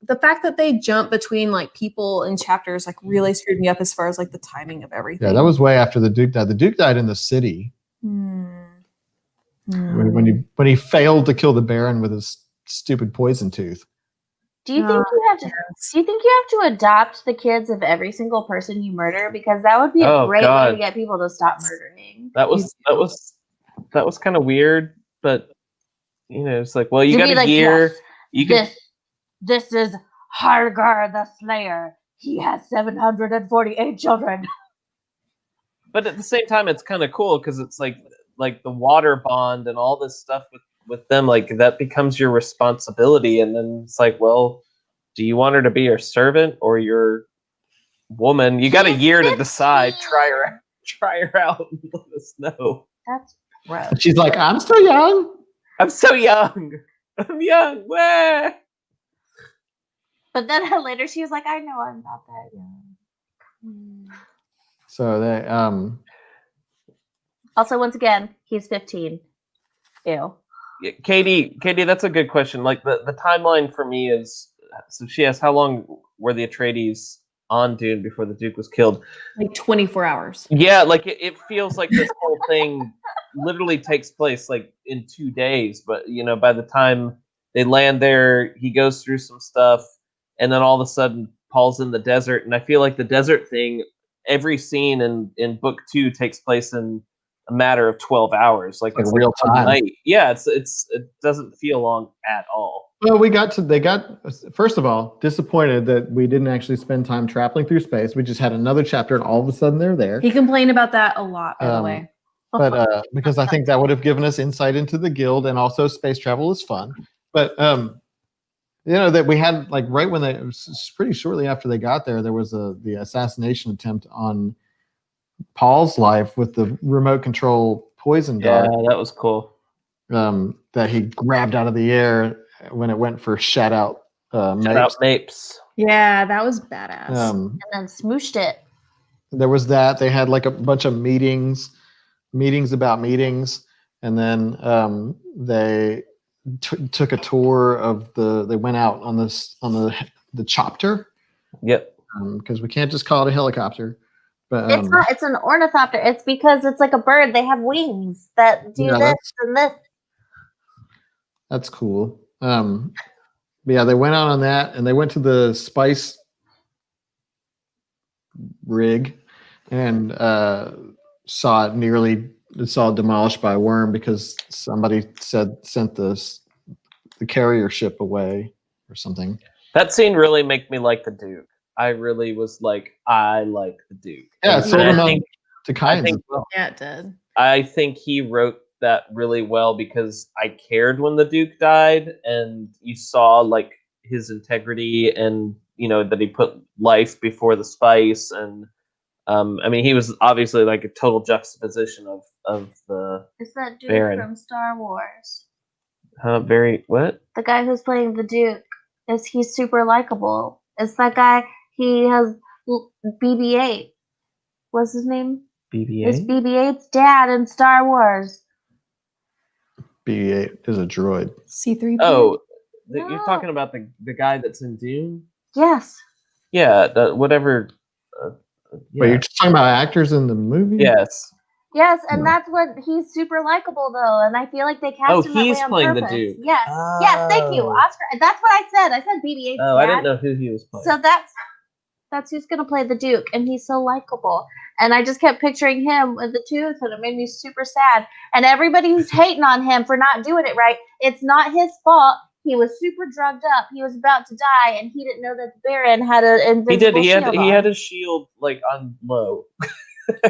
S4: The fact that they jump between like people and chapters like really screwed me up as far as like the timing of everything.
S1: Yeah, that was way after the Duke died. The Duke died in the city when he failed to kill the Baron with his stupid poison tooth.
S2: Do you think you have to? Do you think you have to adopt the kids of every single person you murder? Because that would be a great way to get people to stop murdering.
S3: That was kind of weird, but it's like, well, you
S2: You'd
S3: got
S2: be
S3: a
S2: like,
S3: year.
S2: yes,
S3: You can.
S2: This is Hargar the Slayer. He has 748 children.
S3: But at the same time, it's kind of cool because it's like the water bond and all this stuff with them, like that becomes your responsibility. And then it's like, well, do you want her to be your servant or your woman? You got a year to decide. Try her out and let us know.
S2: That's gross.
S1: She's like, I'm still young.
S3: I'm so young. I'm young. Wah!
S2: But then later she was like, I know I'm not that young.
S1: So they
S2: Also, once again, he's 15. Ew.
S3: Yeah, Katie, that's a good question. Like the timeline for me is, so she asked, how long were the Atreides on Dune before the Duke was killed?
S4: Like 24 hours.
S3: Yeah, like it feels like this whole thing literally takes place like in 2 days. But by the time they land there, he goes through some stuff, and then all of a sudden Paul's in the desert. And I feel like the desert thing, every scene in book 2 takes place in a matter of 12 hours, like it's
S1: real
S3: one
S1: time.
S3: night. Yeah, it doesn't feel long at all.
S1: Well, they got first of all disappointed that we didn't actually spend time traveling through space. We just had another chapter, and all of a sudden they're there.
S4: He complained about that a lot, by the way.
S1: But because I think that would have given us insight into the guild, and also space travel is fun. But that we had like right when it was pretty shortly after they got there, there was the assassination attempt on Paul's life with the remote control poison dart.
S3: Yeah, that was cool.
S1: That he grabbed out of the air when it went for shout out
S3: Mapes.
S4: Yeah, that was badass.
S2: And then smooshed it.
S1: There was that. They had like a bunch of meetings about meetings, and then they took a tour of they went out on the chopper.
S3: Yep.
S1: Because we can't just call it a helicopter. But
S2: it's not. It's an ornithopter. It's because it's like a bird. They have wings that do this and this.
S1: That's cool. But yeah, they went out on that, and they went to the spice rig, and saw it demolished by a worm because somebody sent the carrier ship away or something.
S3: That scene really made me like the Duke. I really was like, I like the Duke.
S1: Yeah,
S3: so
S1: to Kynes as well.
S4: Yeah, it did.
S3: I think he wrote that really well because I cared when the Duke died, and you saw like his integrity, and that he put life before the spice, and I mean he was obviously like a total juxtaposition of the.
S2: It's that dude
S3: Baron.
S2: from Star Wars.
S3: What?
S2: The guy who's playing the Duke he's super likable. It's that guy. He has BB-8. What's his name?
S3: BB-8.
S2: It's BB-8's dad in Star Wars.
S1: BB-8 is a droid.
S4: C3.
S3: Oh,
S2: No.
S3: you're talking about the guy that's in Dune?
S2: Yes.
S3: Yeah, whatever.
S1: Wait, you're just talking about actors in the movie?
S3: Yes.
S2: Yes, and that's what he's super likable though, and I feel like they cast him that
S3: he's
S2: way on
S3: playing the
S2: purpose.
S3: Duke.
S2: Yes, yes, thank you, Oscar. That's what I said. I said BB-8's
S3: Oh,
S2: dad.
S3: I didn't know who he was playing.
S2: So that's who's gonna play the Duke, and he's so likable. And I just kept picturing him with the tooth, and it made me super sad. And everybody who's hating on him for not doing it right, it's not his fault. He was super drugged up. He was about to die, and he didn't know that the Baron had an invisible shield.
S3: He had his shield like on low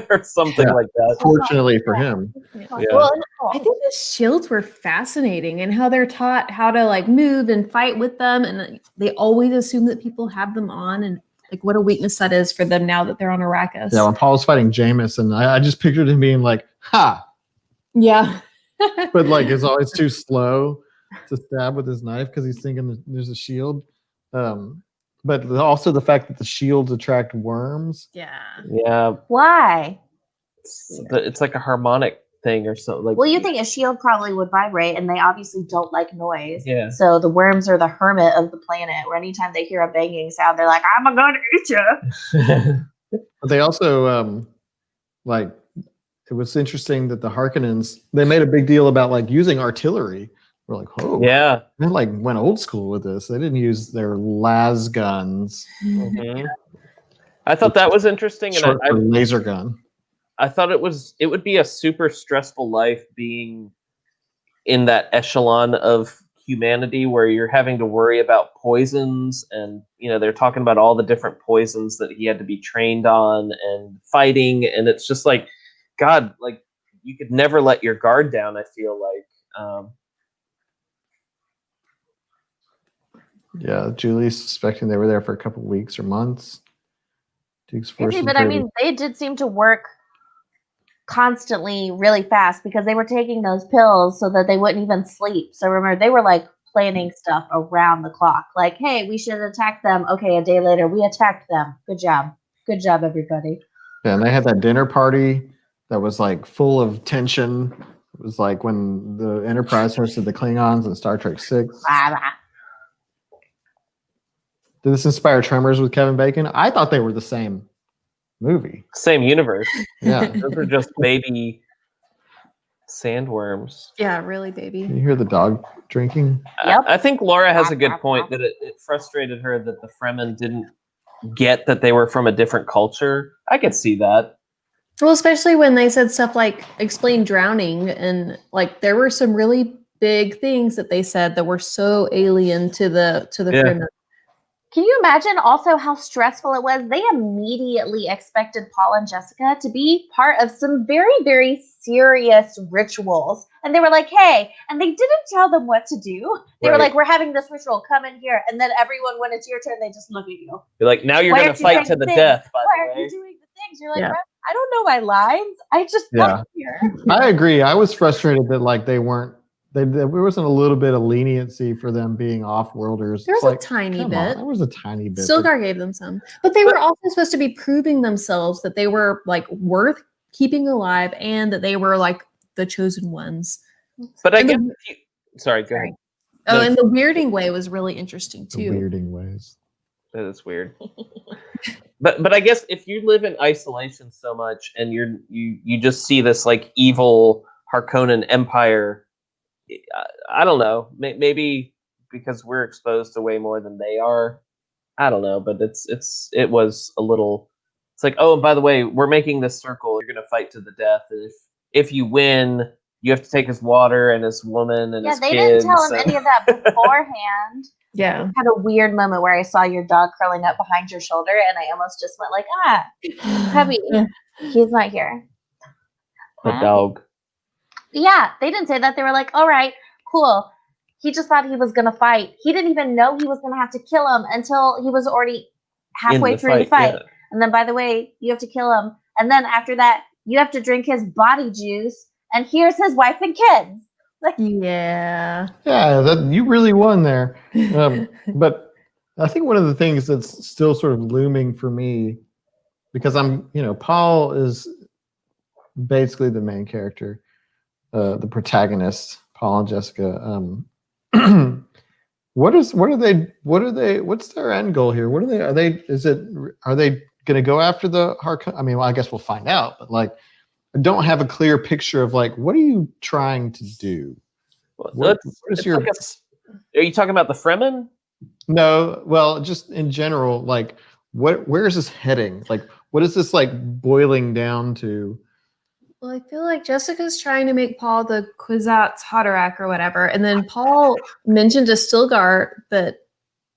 S3: or something like that.
S1: Fortunately for him.
S3: Yeah.
S2: Well,
S4: I think the shields were fascinating and how they're taught how to like move and fight with them, and they always assume that people have them on, and like what a weakness that is for them now that they're on Arrakis.
S1: Yeah, when Paul was fighting Jameson, I just pictured him being like, "Ha!"
S4: Yeah.
S1: But like it's always too slow to stab with his knife because he's thinking that there's a shield. But also the fact that the shields attract worms.
S3: Yeah.
S2: why?
S3: It's like a harmonic thing or something. Like,
S2: Well, you think a shield probably would vibrate, and they obviously don't like noise.
S3: Yeah.
S2: So the worms are the hermit of the planet, where anytime they hear a banging sound, they're like, I'm going to eat you.
S1: But they also like it was interesting that the Harkonnens, they made a big deal about like using artillery. We're like, oh
S3: Yeah.
S1: they like went old school with this. They didn't use their las guns.
S3: Mhm. I thought that was interesting, and
S1: Short for laser gun.
S3: I thought it would be a super stressful life being in that echelon of humanity where you're having to worry about poisons, and they're talking about all the different poisons that he had to be trained on and fighting, and it's just like, God, like you could never let your guard down. I feel like.
S1: Yeah, Julie's suspecting they were there for a couple weeks or months. Duke's force.
S2: Maybe, but I mean, they did seem to work constantly really fast because they were taking those pills so that they wouldn't even sleep. So remember, they were like planning stuff around the clock. Like, hey, we should attack them. Okay, a day later, we attacked them. Good job. Good job, everybody.
S1: Yeah, and they had that dinner party that was like full of tension. It was like when the Enterprise hosted the Klingons in Star Trek VI.
S2: Blah, blah.
S1: Did this inspire Tremors with Kevin Bacon? I thought they were the same movie.
S3: Same universe.
S1: Yeah.
S3: Those are just baby sandworms.
S4: Yeah, really, baby.
S1: You hear the dog drinking?
S2: Yep.
S3: I think Laura has a good point that it frustrated her that the Fremen didn't get that they were from a different culture. I could see that.
S4: Well, especially when they said stuff like explain drowning, and like there were some really big things that they said that were so alien to the
S3: Yeah.
S4: Fremen.
S2: Can you imagine also how stressful it was? They immediately expected Paul and Jessica to be part of some very, very serious rituals. And they were like, hey, and they didn't tell them what to do. They were
S3: Right.
S2: like, we're having this ritual, come in here. And then everyone, when it's your turn, they just look at you.
S3: You're like, now you're
S2: Why
S3: going
S2: aren't
S3: to
S2: you
S3: fight
S2: doing
S3: to the
S2: things?
S3: death, by
S2: Why
S3: the
S2: aren't
S3: way.
S2: you doing the things? You're like,
S4: Yeah.
S2: I don't know my lines. I just
S1: Yeah.
S2: come here.
S1: I agree. I was frustrated that like they weren't. There wasn't a little bit of leniency for them being off-worlders.
S4: There
S1: It's
S4: was
S1: like,
S4: a tiny
S1: come
S4: bit.
S1: on, there was a tiny bit.
S4: Stilgar gave them some, but they were also supposed to be proving themselves that they were like worth keeping alive and that they were like the chosen ones.
S3: But I
S4: And
S3: guess
S4: the-
S3: sorry, go ahead.
S4: Oh,
S3: No,
S4: and the weirding way was really interesting
S1: The
S4: too.
S1: weirding ways.
S3: That is weird. But I guess if you live in isolation so much and you just see this like evil Harkonnen empire, I don't know. Maybe because we're exposed to way more than they are. I don't know, but it was a little. It's like, oh, and by the way, we're making this circle. You're gonna fight to the death, and if you win, you have to take his water and his woman and
S2: Yeah,
S3: his
S2: they
S3: kids.
S2: didn't tell him any of that beforehand.
S4: Yeah.
S2: Had a weird moment where I saw your dog curling up behind your shoulder, and I almost just went like, Hubby, he's not here.
S3: The dog.
S2: Yeah, they didn't say that. They were like, all right, cool. He just thought he was going to fight. He didn't even know he was going to have to kill him until he was already halfway through the fight.
S3: Yeah.
S2: And then, by the way, you have to kill him. And then after that, you have to drink his body juice. And here's his wife and kids.
S4: Yeah.
S1: Yeah, you really won there. But I think one of the things that's still sort of looming for me, because Paul is basically the main character, the protagonist, Paul and Jessica. What's their end goal here? Are they going to go after the Harkonnen? I mean, well, I guess we'll find out, but like, I don't have a clear picture of like, what are you trying to do?
S3: Are you talking about the Fremen?
S1: No, well, just in general, like, where is this heading? Like, what is this like boiling down to?
S4: Well, I feel like Jessica's trying to make Paul the Kwisatz Haderach or whatever, and then Paul mentioned to Stilgar that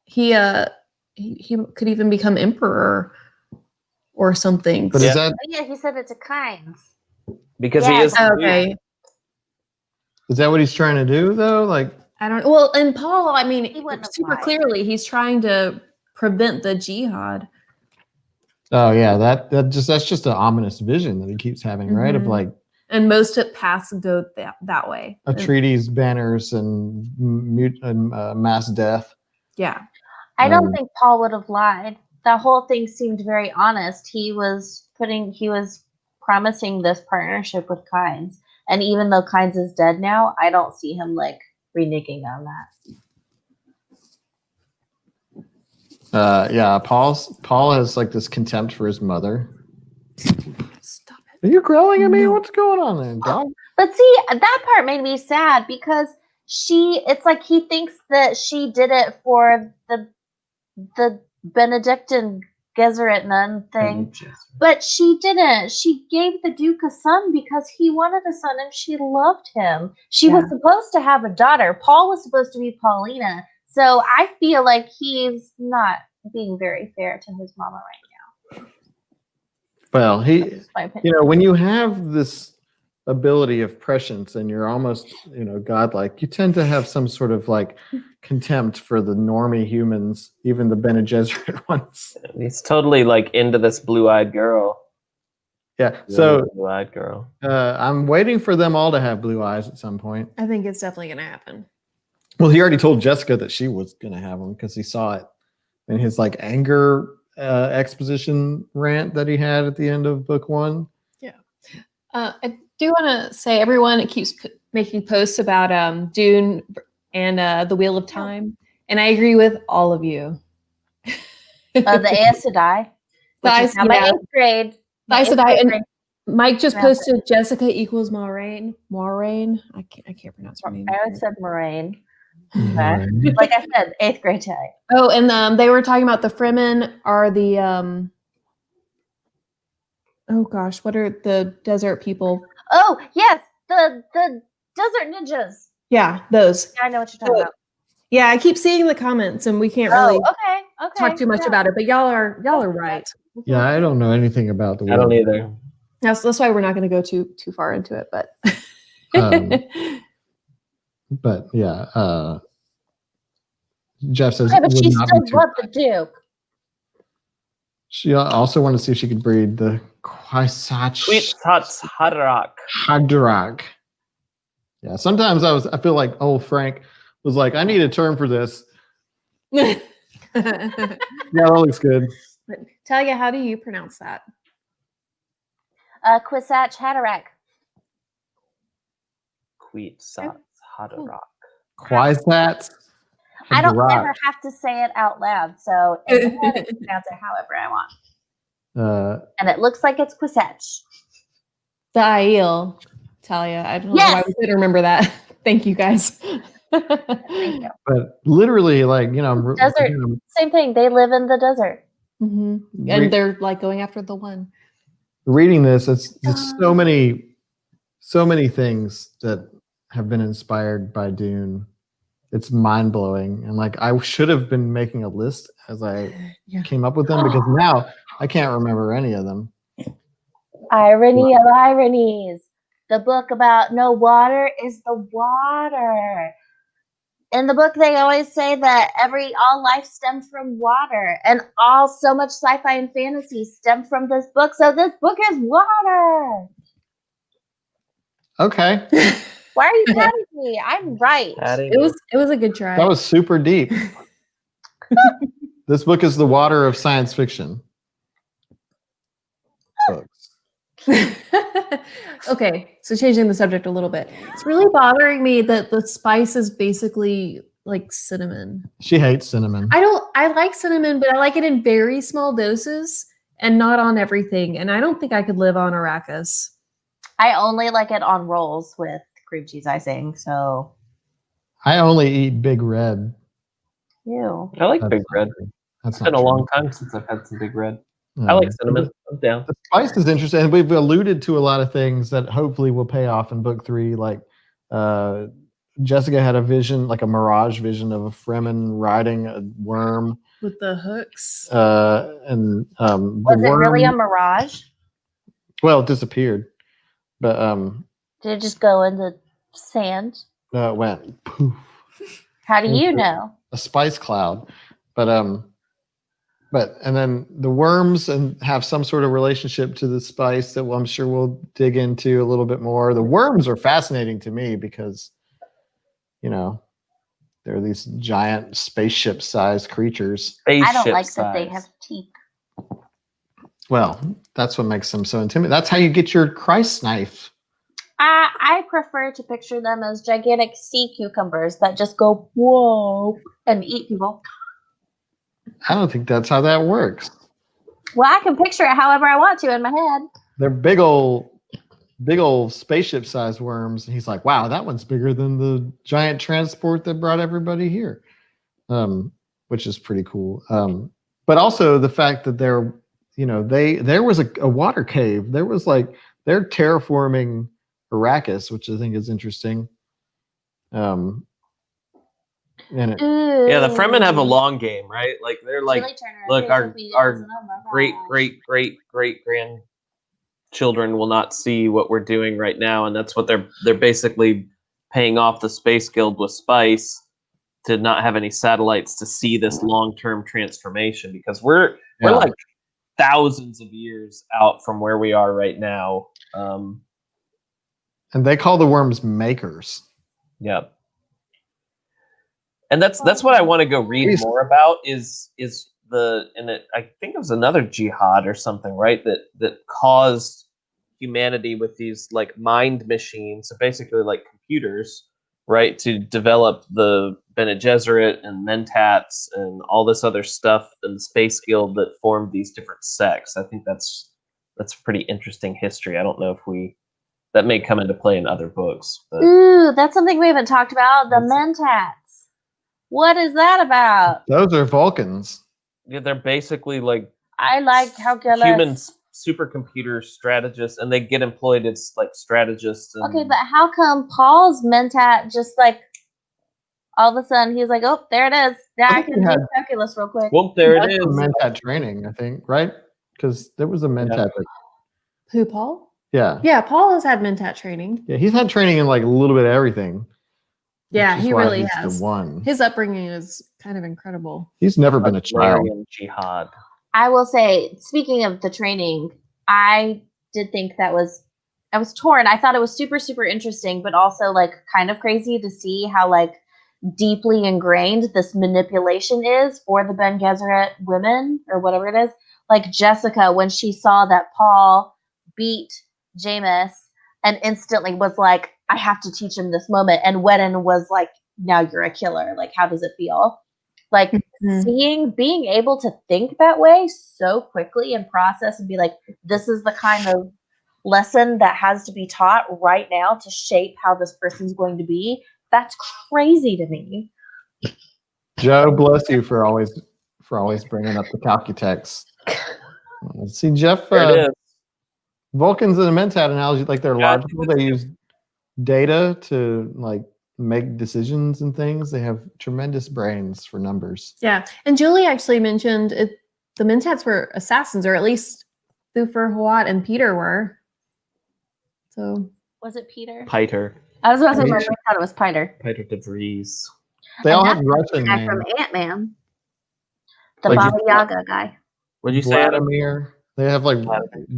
S4: he could even become emperor or something.
S1: But is that
S2: Oh, yeah, he said it to Kynes.
S3: Because
S2: Yeah,
S3: he is.
S4: Okay.
S1: is that what he's trying to do though? Like,
S4: I don't. Well, and Paul, I mean,
S2: He wouldn't have
S4: super
S2: lied.
S4: clearly, he's trying to prevent the jihad.
S1: oh yeah, that's just an ominous vision that he keeps having, right? Of
S4: Mhm.
S1: like
S4: And most of paths go that way.
S1: treaties, banners, and mass death.
S4: Yeah.
S2: I don't
S1: Um,
S2: think Paul would have lied. The whole thing seemed very honest. He was promising this partnership with Kynes. And even though Kynes is dead now, I don't see him like reneging on that.
S1: Yeah, Paul has like this contempt for his mother.
S4: Stop
S1: Are you growling at me?
S4: No.
S1: What's going on there, dog?
S2: But see, that part made me sad because it's like he thinks that she did it for the Benedictine Gesserit nun thing. But she didn't. She gave the Duke a son because he wanted a son and she loved him. She was supposed to have a daughter. Paul was supposed to be Paulina. So I feel like he's not being very fair to his mama right
S1: Well,
S2: now.
S1: he,
S2: That's my opinion.
S1: when you have this ability of prescience and you're almost, godlike, you tend to have some sort of like contempt for the normie humans, even the Bene Gesserit ones.
S3: He's totally like into this blue-eyed girl.
S1: Yeah. So
S3: blue-eyed girl.
S1: I'm waiting for them all to have blue eyes at some point.
S4: I think it's definitely going to happen.
S1: Well, he already told Jessica that she was going to have them because he saw it in his like anger exposition rant that he had at the end of book 1.
S4: I do want to say, everyone keeps making posts about Dune and the Wheel of Time, and I agree with all of you.
S2: The Aes Sedai, which is now my 8th grade.
S4: The Aes Sedai, and Mike just
S2: Yeah.
S4: posted Jessica equals Moraine. Moraine, I can't pronounce her name.
S2: I said Moraine.
S1: Right.
S2: Like I said, 8th grade type.
S4: Oh, and they were talking about the Fremen are the oh gosh, what are the desert people?
S2: Oh yes, the desert ninjas.
S4: Yeah, those.
S2: Yeah, I know what you're talking about.
S4: Yeah, I keep seeing the comments, and we can't
S2: Oh,
S4: really
S2: okay.
S4: talk too much about it. But y'all are right.
S1: Yeah, I don't know anything about the
S3: I don't
S1: wheel.
S3: either.
S4: That's why we're not going to go too far into it. But
S1: But yeah, Jeff says
S2: Yeah, but
S1: would
S2: she
S1: not
S2: still
S1: be too-
S2: loved the Duke.
S1: She also wanted to see if she could breed the Kwisatz
S3: Kwisatz Haderach.
S1: Haderach. Yeah, sometimes I feel like old Frank was like, I need a term for this. Yeah, that looks good.
S4: Talia, how do you pronounce that?
S2: Kwisatz Haderach.
S3: Kwisatz Haderach.
S1: Kwisatz
S2: I don't
S1: Haderach.
S2: ever have to say it out loud, so in my head, I can pronounce it however I want. And it looks like it's Kwisatz.
S4: The Aiel, Talia. I don't know
S2: Yes.
S4: why we couldn't remember that. Thank you, guys.
S2: Thank you.
S1: But literally, like,
S2: Desert. Same thing. They live in the desert.
S4: Mhm. And they're like going after the one.
S1: reading this, it's so many things that have been inspired by Dune. It's mind blowing, and like I should have been making a list as I came up with them, because now I can't remember any of them.
S2: Irony of ironies. The book about no water is the water. In the book, they always say that all life stems from water, and so much sci-fi and fantasy stem from this book. So this book is water.
S1: Okay,
S2: Why are you patting me? I'm right.
S4: It was a good try.
S1: that was super deep. This book is the water of science fiction books.
S4: Okay, so changing the subject a little bit. It's really bothering me that the spice is basically like cinnamon.
S1: She hates cinnamon.
S4: I like cinnamon, but I like it in very small doses and not on everything. And I don't think I could live on Arrakis.
S2: I only like it on rolls with cream cheese icing. So,
S1: I only eat Big Red.
S2: ew.
S3: I like Big Red.
S1: That's
S3: It's
S1: not
S3: been a
S1: true.
S3: long time since I've had some Big Red. I like cinnamon. I'm down.
S1: The spice is interesting, and we've alluded to a lot of things that hopefully will pay off in book 3. Like Jessica had a vision, like a mirage vision of a Fremen riding a worm,
S4: With the hooks.
S1: and
S2: Was
S1: the
S2: it really a
S1: worm.
S2: mirage?
S1: Well, it disappeared, but
S2: Did it just go into sand?
S1: it went poof,
S2: How do you
S1: into
S2: know?
S1: a spice cloud. But and then the worms and have some sort of relationship to the spice that I'm sure we'll dig into a little bit more. The worms are fascinating to me because, you know, they're these giant spaceship-sized creatures.
S2: I don't like that they have teeth.
S1: Well, that's what makes them so intimidating. That's how you get your Christ knife.
S2: I prefer to picture them as gigantic sea cucumbers that just go whoa and eat people.
S1: I don't think that's how that works.
S2: Well, I can picture it however I want to in my head.
S1: They're big old spaceship-sized worms. And he's like, wow, that one's bigger than the giant transport that brought everybody here, which is pretty cool. But also the fact that there was a water cave. There was like they're terraforming Arrakis, which I think is interesting. And
S3: Yeah, the Fremen have a long game, right? Like they're like, look, our great grandchildren will not see what we're doing right now, and that's what they're basically paying off the Space Guild with spice to not have any satellites to see this long-term transformation, because we're like thousands of years out from where we are right now.
S1: And they call the worms makers.
S3: Yep. And that's what I want to go read more about I think it was another jihad or something, right? That caused humanity with these like mind machines, so basically like computers, right, to develop the Bene Gesserit and Mentats and all this other stuff in the Space Guild that formed these different sects. I think that's a pretty interesting history. I don't know if that may come into play in other books. But
S2: Ooh, that's something we haven't talked about. The Mentats. What is that about?
S1: Those are Vulcans.
S3: Yeah, they're basically like
S2: I like calculus.
S3: human supercomputer strategists, and they get employed as like strategists. And
S2: Okay, but how come Paul's Mentat just like all of a sudden he's like, oh, there it is. Now I can do calculus real quick.
S3: Well, there it is.
S1: Mentat training, I think, right? Because there was a Mentat.
S3: Yeah.
S4: Who, Paul?
S1: Yeah.
S4: Yeah, Paul has had Mentat training.
S1: Yeah, he's had training in like a little bit of everything.
S4: Yeah, he really has.
S1: The one.
S4: His upbringing is kind of incredible.
S1: He's never been a child.
S3: Jihad.
S2: I will say, speaking of the training, I did think I was torn. I thought it was super, super interesting, but also like kind of crazy to see how like deeply ingrained this manipulation is for the Bene Gesserit women or whatever it is. Like Jessica, when she saw that Paul beat Jameis and instantly was like, I have to teach him this moment. And Wedden was like, now you're a killer. Like, how does it feel? Like being able to think that way so quickly and process and be like, this is the kind of lesson that has to be taught right now to shape how this person's going to be. That's crazy to me.
S1: Joe, bless you for always bringing up the Calcutex. See, Jeff, Vulcans and the Mentat analogy, like they're logical. They use data to like make decisions and things. They have tremendous brains for numbers.
S4: Yeah, and Julie actually mentioned the Mentats were assassins, or at least Thufir Hawat and Peter were. So
S2: was it Peter?
S3: Piter.
S2: I was about to say, I thought it was Piter.
S3: Piter de Vries.
S1: They all have Russian names.
S2: From Ant-Man, the Baba Yaga guy.
S3: What did you say?
S1: Vladimir. They have like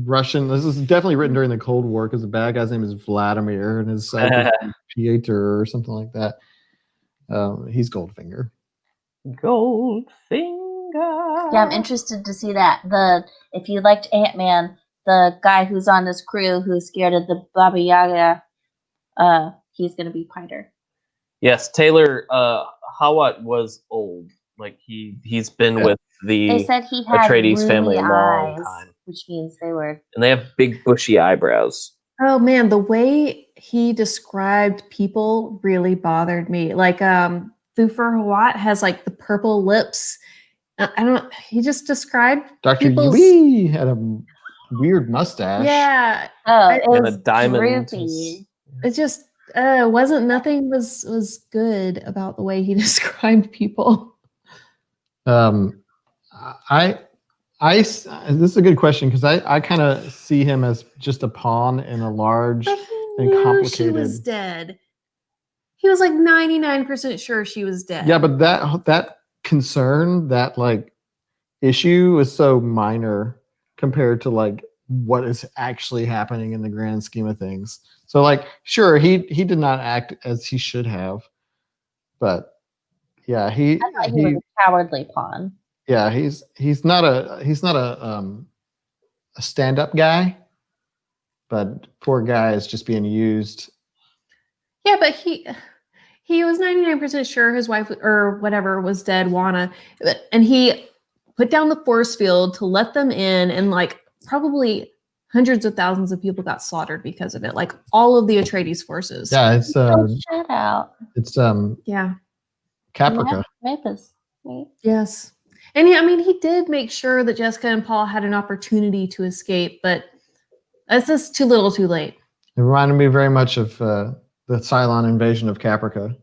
S1: Russian. This is definitely written during the Cold War because the bad guy's name is Vladimir and his son is Pieter or something like that. He's Goldfinger.
S3: Goldfinger.
S2: Yeah, I'm interested to see that. If you liked Ant-Man, the guy who's on this crew who's scared of the Baba Yaga, he's gonna be Piter.
S3: Yes, Taylor Hawat was old. Like he's been with the
S2: they said he had
S3: Atreides family a long
S2: eyes,
S3: time,
S2: which means they were.
S3: And they have big bushy eyebrows.
S4: Oh man, the way he described people really bothered me. Like Thufir Hawat has like the purple lips I don't. He just described
S1: Dr.
S4: people's.
S1: Yui had a weird mustache.
S4: Yeah,
S2: Oh,
S4: I-
S2: it
S3: And a
S2: was
S3: diamond.
S2: droopy.
S4: it just wasn't. Nothing was good about the way he described people.
S1: I this is a good question because I kind of see him as just a pawn in a large
S4: But he
S1: and
S4: knew she
S1: complicated.
S4: was dead. He was like 99% sure she was dead.
S1: Yeah, but that concern, that like issue is so minor compared to like what is actually happening in the grand scheme of things. So like, sure, he did not act as he should have, but yeah,
S2: I thought he was a cowardly pawn.
S1: yeah, he's not a stand-up guy, but poor guy is just being used.
S4: Yeah, but he was 99% sure his wife or whatever was dead, Juana, and he put down the force field to let them in, and like probably hundreds of thousands of people got slaughtered because of it. Like all of the Atreides forces.
S1: Yeah, it's
S2: Shut out.
S4: Yeah.
S1: Caprica.
S2: Memphis. Right?
S4: Yes. And yeah, I mean, he did make sure that Jessica and Paul had an opportunity to escape, but it's just too little, too late.
S1: It reminded me very much of the Cylon invasion of Caprica.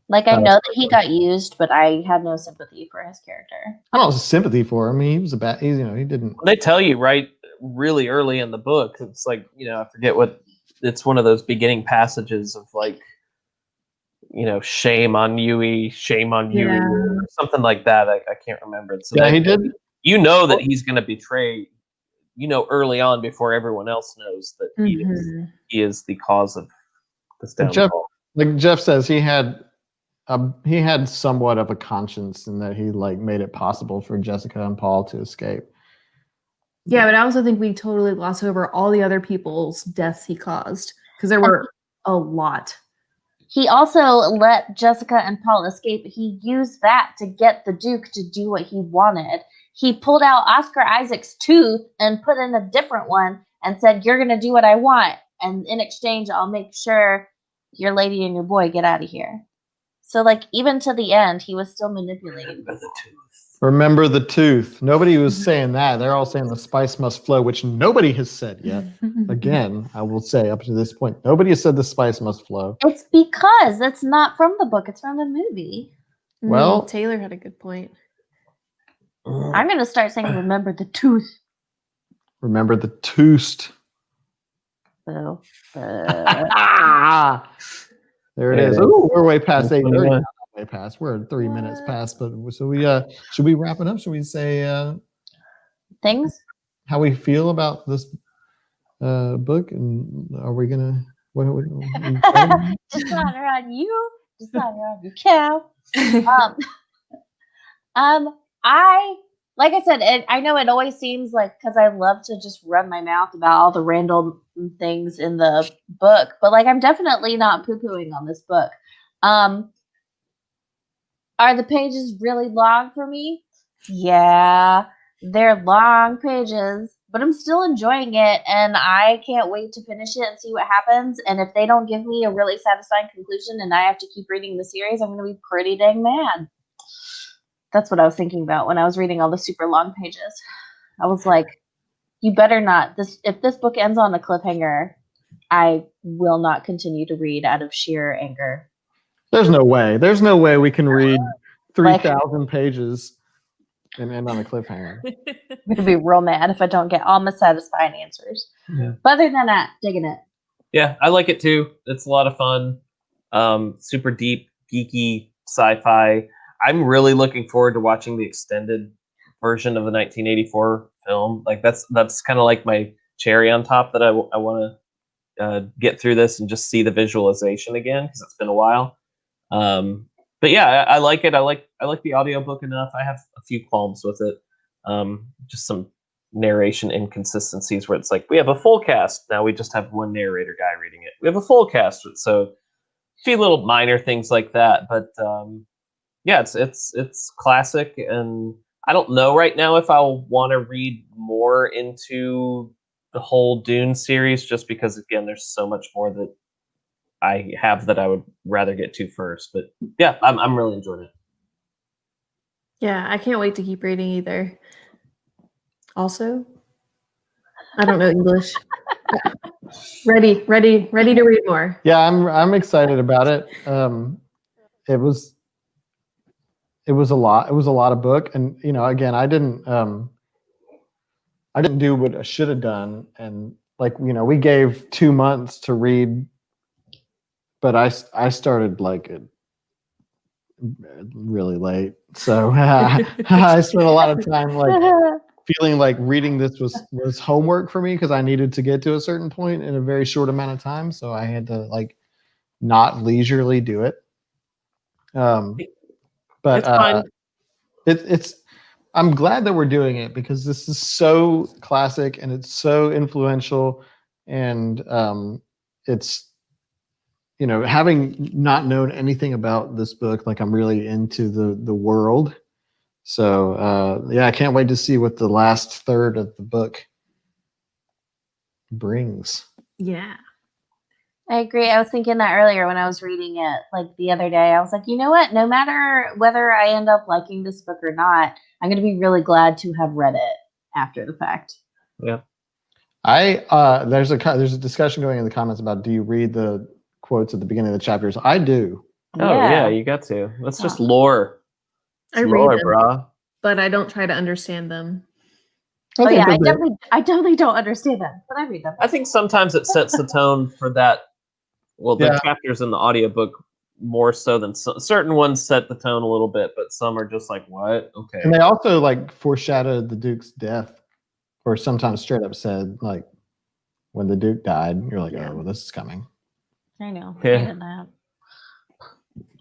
S2: Like, I know that he got used, but I had no sympathy for his character.
S1: I don't have sympathy for him. I mean, he was a bad. He didn't.
S3: They tell you right really early in the book. It's like, I forget what. It's one of those beginning passages of like, shame on Yui, or something like that. I can't remember it. So
S1: Yeah, he did.
S3: You know that he's going to betray. Early on before everyone else knows that he is the cause of this downfall.
S1: Like Jeff says, he had somewhat of a conscience in that he like made it possible for Jessica and Paul to escape.
S4: Yeah, but I also think we totally gloss over all the other people's deaths he caused because there were a lot.
S2: He also let Jessica and Paul escape. He used that to get the Duke to do what he wanted. He pulled out Oscar Isaac's tooth and put in a different one and said, "You're going to do what I want. And in exchange, I'll make sure your lady and your boy get out of here." So, like, even to the end, he was still manipulating.
S1: Remember the tooth. Nobody was saying that. They're all saying the spice must flow, which nobody has said yet. Again, I will say up to this point, nobody has said the spice must flow.
S2: It's because it's not from the book. It's from the movie.
S1: Well,
S4: Taylor had a good point.
S2: I'm going to start saying, "Remember the tooth."
S1: Remember the toost.
S2: So,
S1: There it is. Ooh, we're way past 8:30. Way past. We're 3 minutes past. But so we should we wrap it up? Should we say
S2: things?
S1: How we feel about this book, and are we gonna
S2: Just not around you. Just not around your cow. I like I said, I know it always seems like, because I love to just run my mouth about all the random things in the book, but like I'm definitely not poo-pooing on this book. Are the pages really long for me? Yeah, they're long pages, but I'm still enjoying it, and I can't wait to finish it and see what happens. And if they don't give me a really satisfying conclusion and I have to keep reading the series, I'm going to be pretty dang mad. That's what I was thinking about when I was reading all the super long pages. I was like, you better not. If this book ends on a cliffhanger, I will not continue to read out of sheer anger.
S1: There's no way. There's no way we can read 3,000 pages and end on a cliffhanger.
S2: I'm going to be real mad if I don't get all my satisfying answers.
S1: Yeah.
S2: But other than that, digging it.
S3: Yeah, I like it too. It's a lot of fun. Super deep, geeky sci-fi. I'm really looking forward to watching the extended version of the 1984 film. Like that's kind of like my cherry on top that I want to get through this and just see the visualization again because it's been a while. But yeah, I like it. I like the audiobook enough. I have a few qualms with it. Just some narration inconsistencies where it's like we have a full cast, now we just have one narrator guy reading it. We have a full cast, so a few little minor things like that. But yeah, it's classic, and I don't know right now if I'll want to read more into the whole Dune series, just because again, there's so much more that I have that I would rather get to first. But yeah, I'm really enjoying it.
S4: Yeah, I can't wait to keep reading either. Also, I don't know English. Ready to read more.
S1: Yeah, I'm excited about it. It was a lot. It was a lot of book, and again, I didn't do what I should have done, and we gave 2 months to read, but I started like really late, so I spent a lot of time feeling like reading this was homework for me because I needed to get to a certain point in a very short amount of time, so I had to not leisurely do it. But
S3: It's fine.
S1: it's I'm glad that we're doing it because this is so classic and it's so influential, and it's having not known anything about this book, I'm really into the world. So yeah, I can't wait to see what the last third of the book brings.
S4: Yeah.
S2: I agree. I was thinking that earlier when I was reading it, the other day. I was like, you know what? No matter whether I end up liking this book or not, I'm going to be really glad to have read it after the fact.
S3: Yeah.
S1: There's a discussion going in the comments about, do you read the quotes at the beginning of the chapters? I do.
S3: Oh yeah, you got to. That's just lore.
S4: I
S3: It's
S4: read
S3: lore,
S4: them,
S3: brah.
S4: but I don't try to understand them.
S2: Oh
S1: Okay,
S2: yeah,
S1: but
S2: I definitely don't understand them, but I read them.
S3: I think sometimes it sets the tone for that. Well, the
S1: Yeah.
S3: chapters in the audiobook more so than certain ones set the tone a little bit, but some are just like, what? Okay.
S1: And they also foreshadowed the Duke's death, or sometimes straight up said when the Duke died, you're like, oh, well, this is coming.
S2: I know.
S3: Yeah.
S2: I hated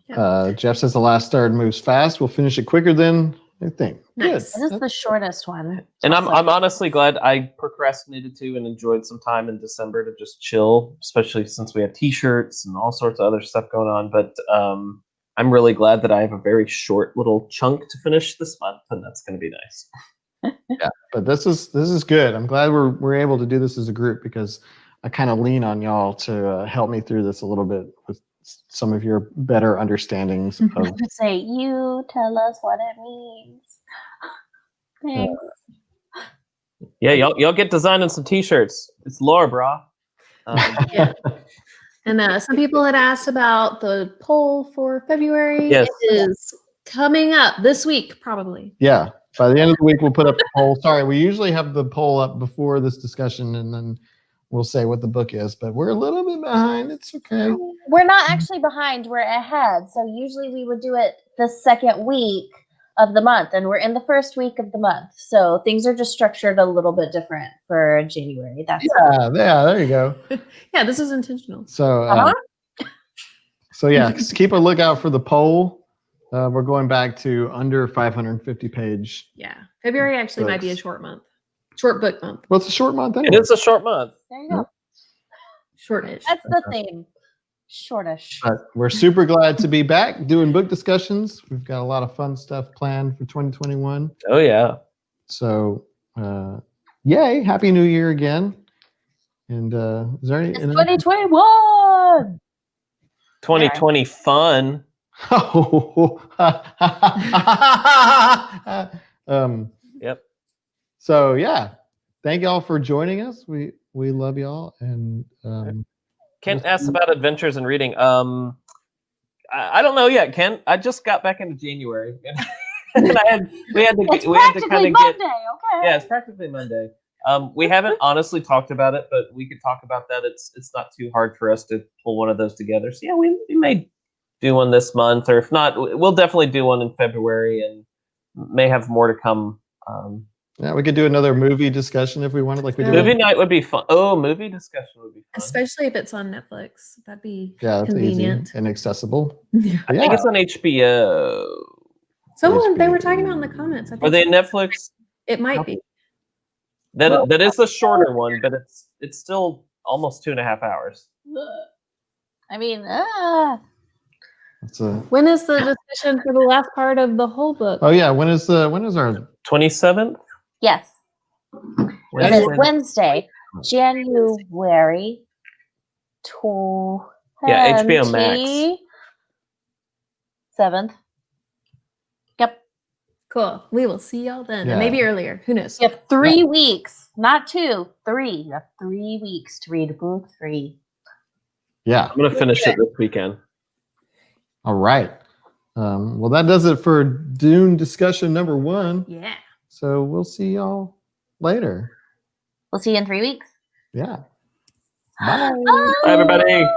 S2: that.
S1: Jeff says the last third moves fast. We'll finish it quicker than I think.
S4: Nice.
S1: Good.
S2: This is the shortest one.
S3: And I'm honestly glad I procrastinated too and enjoyed some time in December to just chill, especially since we have T-shirts and all sorts of other stuff going on. But I'm really glad that I have a very short little chunk to finish this month, and that's going to be nice.
S1: Yeah, but this is good. I'm glad we're able to do this as a group because I kind of lean on y'all to help me through this a little bit with some of your better understandings of.
S2: I would say, you tell us what it means. Thanks.
S3: Yeah, y'all get designing some T-shirts. It's lore, brah.
S4: Yeah. And some people had asked about the poll for February.
S3: Yes.
S4: It is coming up this week, probably.
S1: Yeah, by the end of the week we'll put up the poll. Sorry, we usually have the poll up before this discussion, and then we'll say what the book is. But we're a little bit behind. It's okay.
S2: We're not actually behind. We're ahead. So usually we would do it the second week of the month, and we're in the first week of the month. So things are just structured a little bit different for January. That's
S1: Yeah, there you go.
S4: Yeah, this is intentional.
S1: So, so yeah, just keep a lookout for the poll. We're going back to under 550 page.
S4: Yeah, February actually might be a short month. Short book month.
S1: Well, it's a short month anyway.
S3: It is a short month.
S2: There you go.
S4: Shortish.
S2: That's the theme. Shortish.
S1: But we're super glad to be back doing book discussions. We've got a lot of fun stuff planned for 2021.
S3: Oh yeah.
S1: So, yay! Happy New Year again. And is there any?
S2: It's 2021.
S3: 2020 fun. Yep.
S1: So yeah, thank y'all for joining us. We love y'all, and
S3: Kent asked about adventures and reading. I don't know yet, Kent. I just got back into January, and we had to kind of
S2: Monday,
S3: get.
S2: okay.
S3: Yeah, it's practically Monday. We haven't honestly talked about it, but we could talk about that. It's not too hard for us to pull one of those together. So yeah, we may do one this month, or if not, we'll definitely do one in February, and may have more to come.
S1: Yeah, we could do another movie discussion if we wanted. Like we did.
S3: Movie night would be fun. Oh, movie discussion would be fun.
S4: Especially if it's on Netflix. That'd be
S1: that's
S4: convenient.
S1: easy and accessible.
S4: Yeah.
S3: I think it's on HBO.
S4: Someone they were talking about in the comments. I think
S3: Are they Netflix?
S4: it might be.
S3: That is the shorter one, but it's still almost 2.5 hours.
S2: I mean,
S4: When is the discussion for the last part of the whole book?
S1: Oh yeah, when is our
S3: 27th?
S2: yes.
S1: Wednesday.
S2: It's Wednesday, January 20.
S3: Yeah, HBO Max.
S2: 7th. Yep.
S4: Cool. We will see y'all then.
S1: Yeah.
S4: And maybe earlier. Who knows?
S2: You have 3 weeks, not 2, 3. You have 3 weeks to read book 3.
S1: Yeah.
S3: I'm gonna finish it this weekend.
S1: All right. Well, that does it for Dune discussion number 1.
S4: Yeah.
S1: So we'll see y'all later.
S2: We'll see you in 3 weeks.
S1: Yeah. Bye.
S3: Bye, everybody.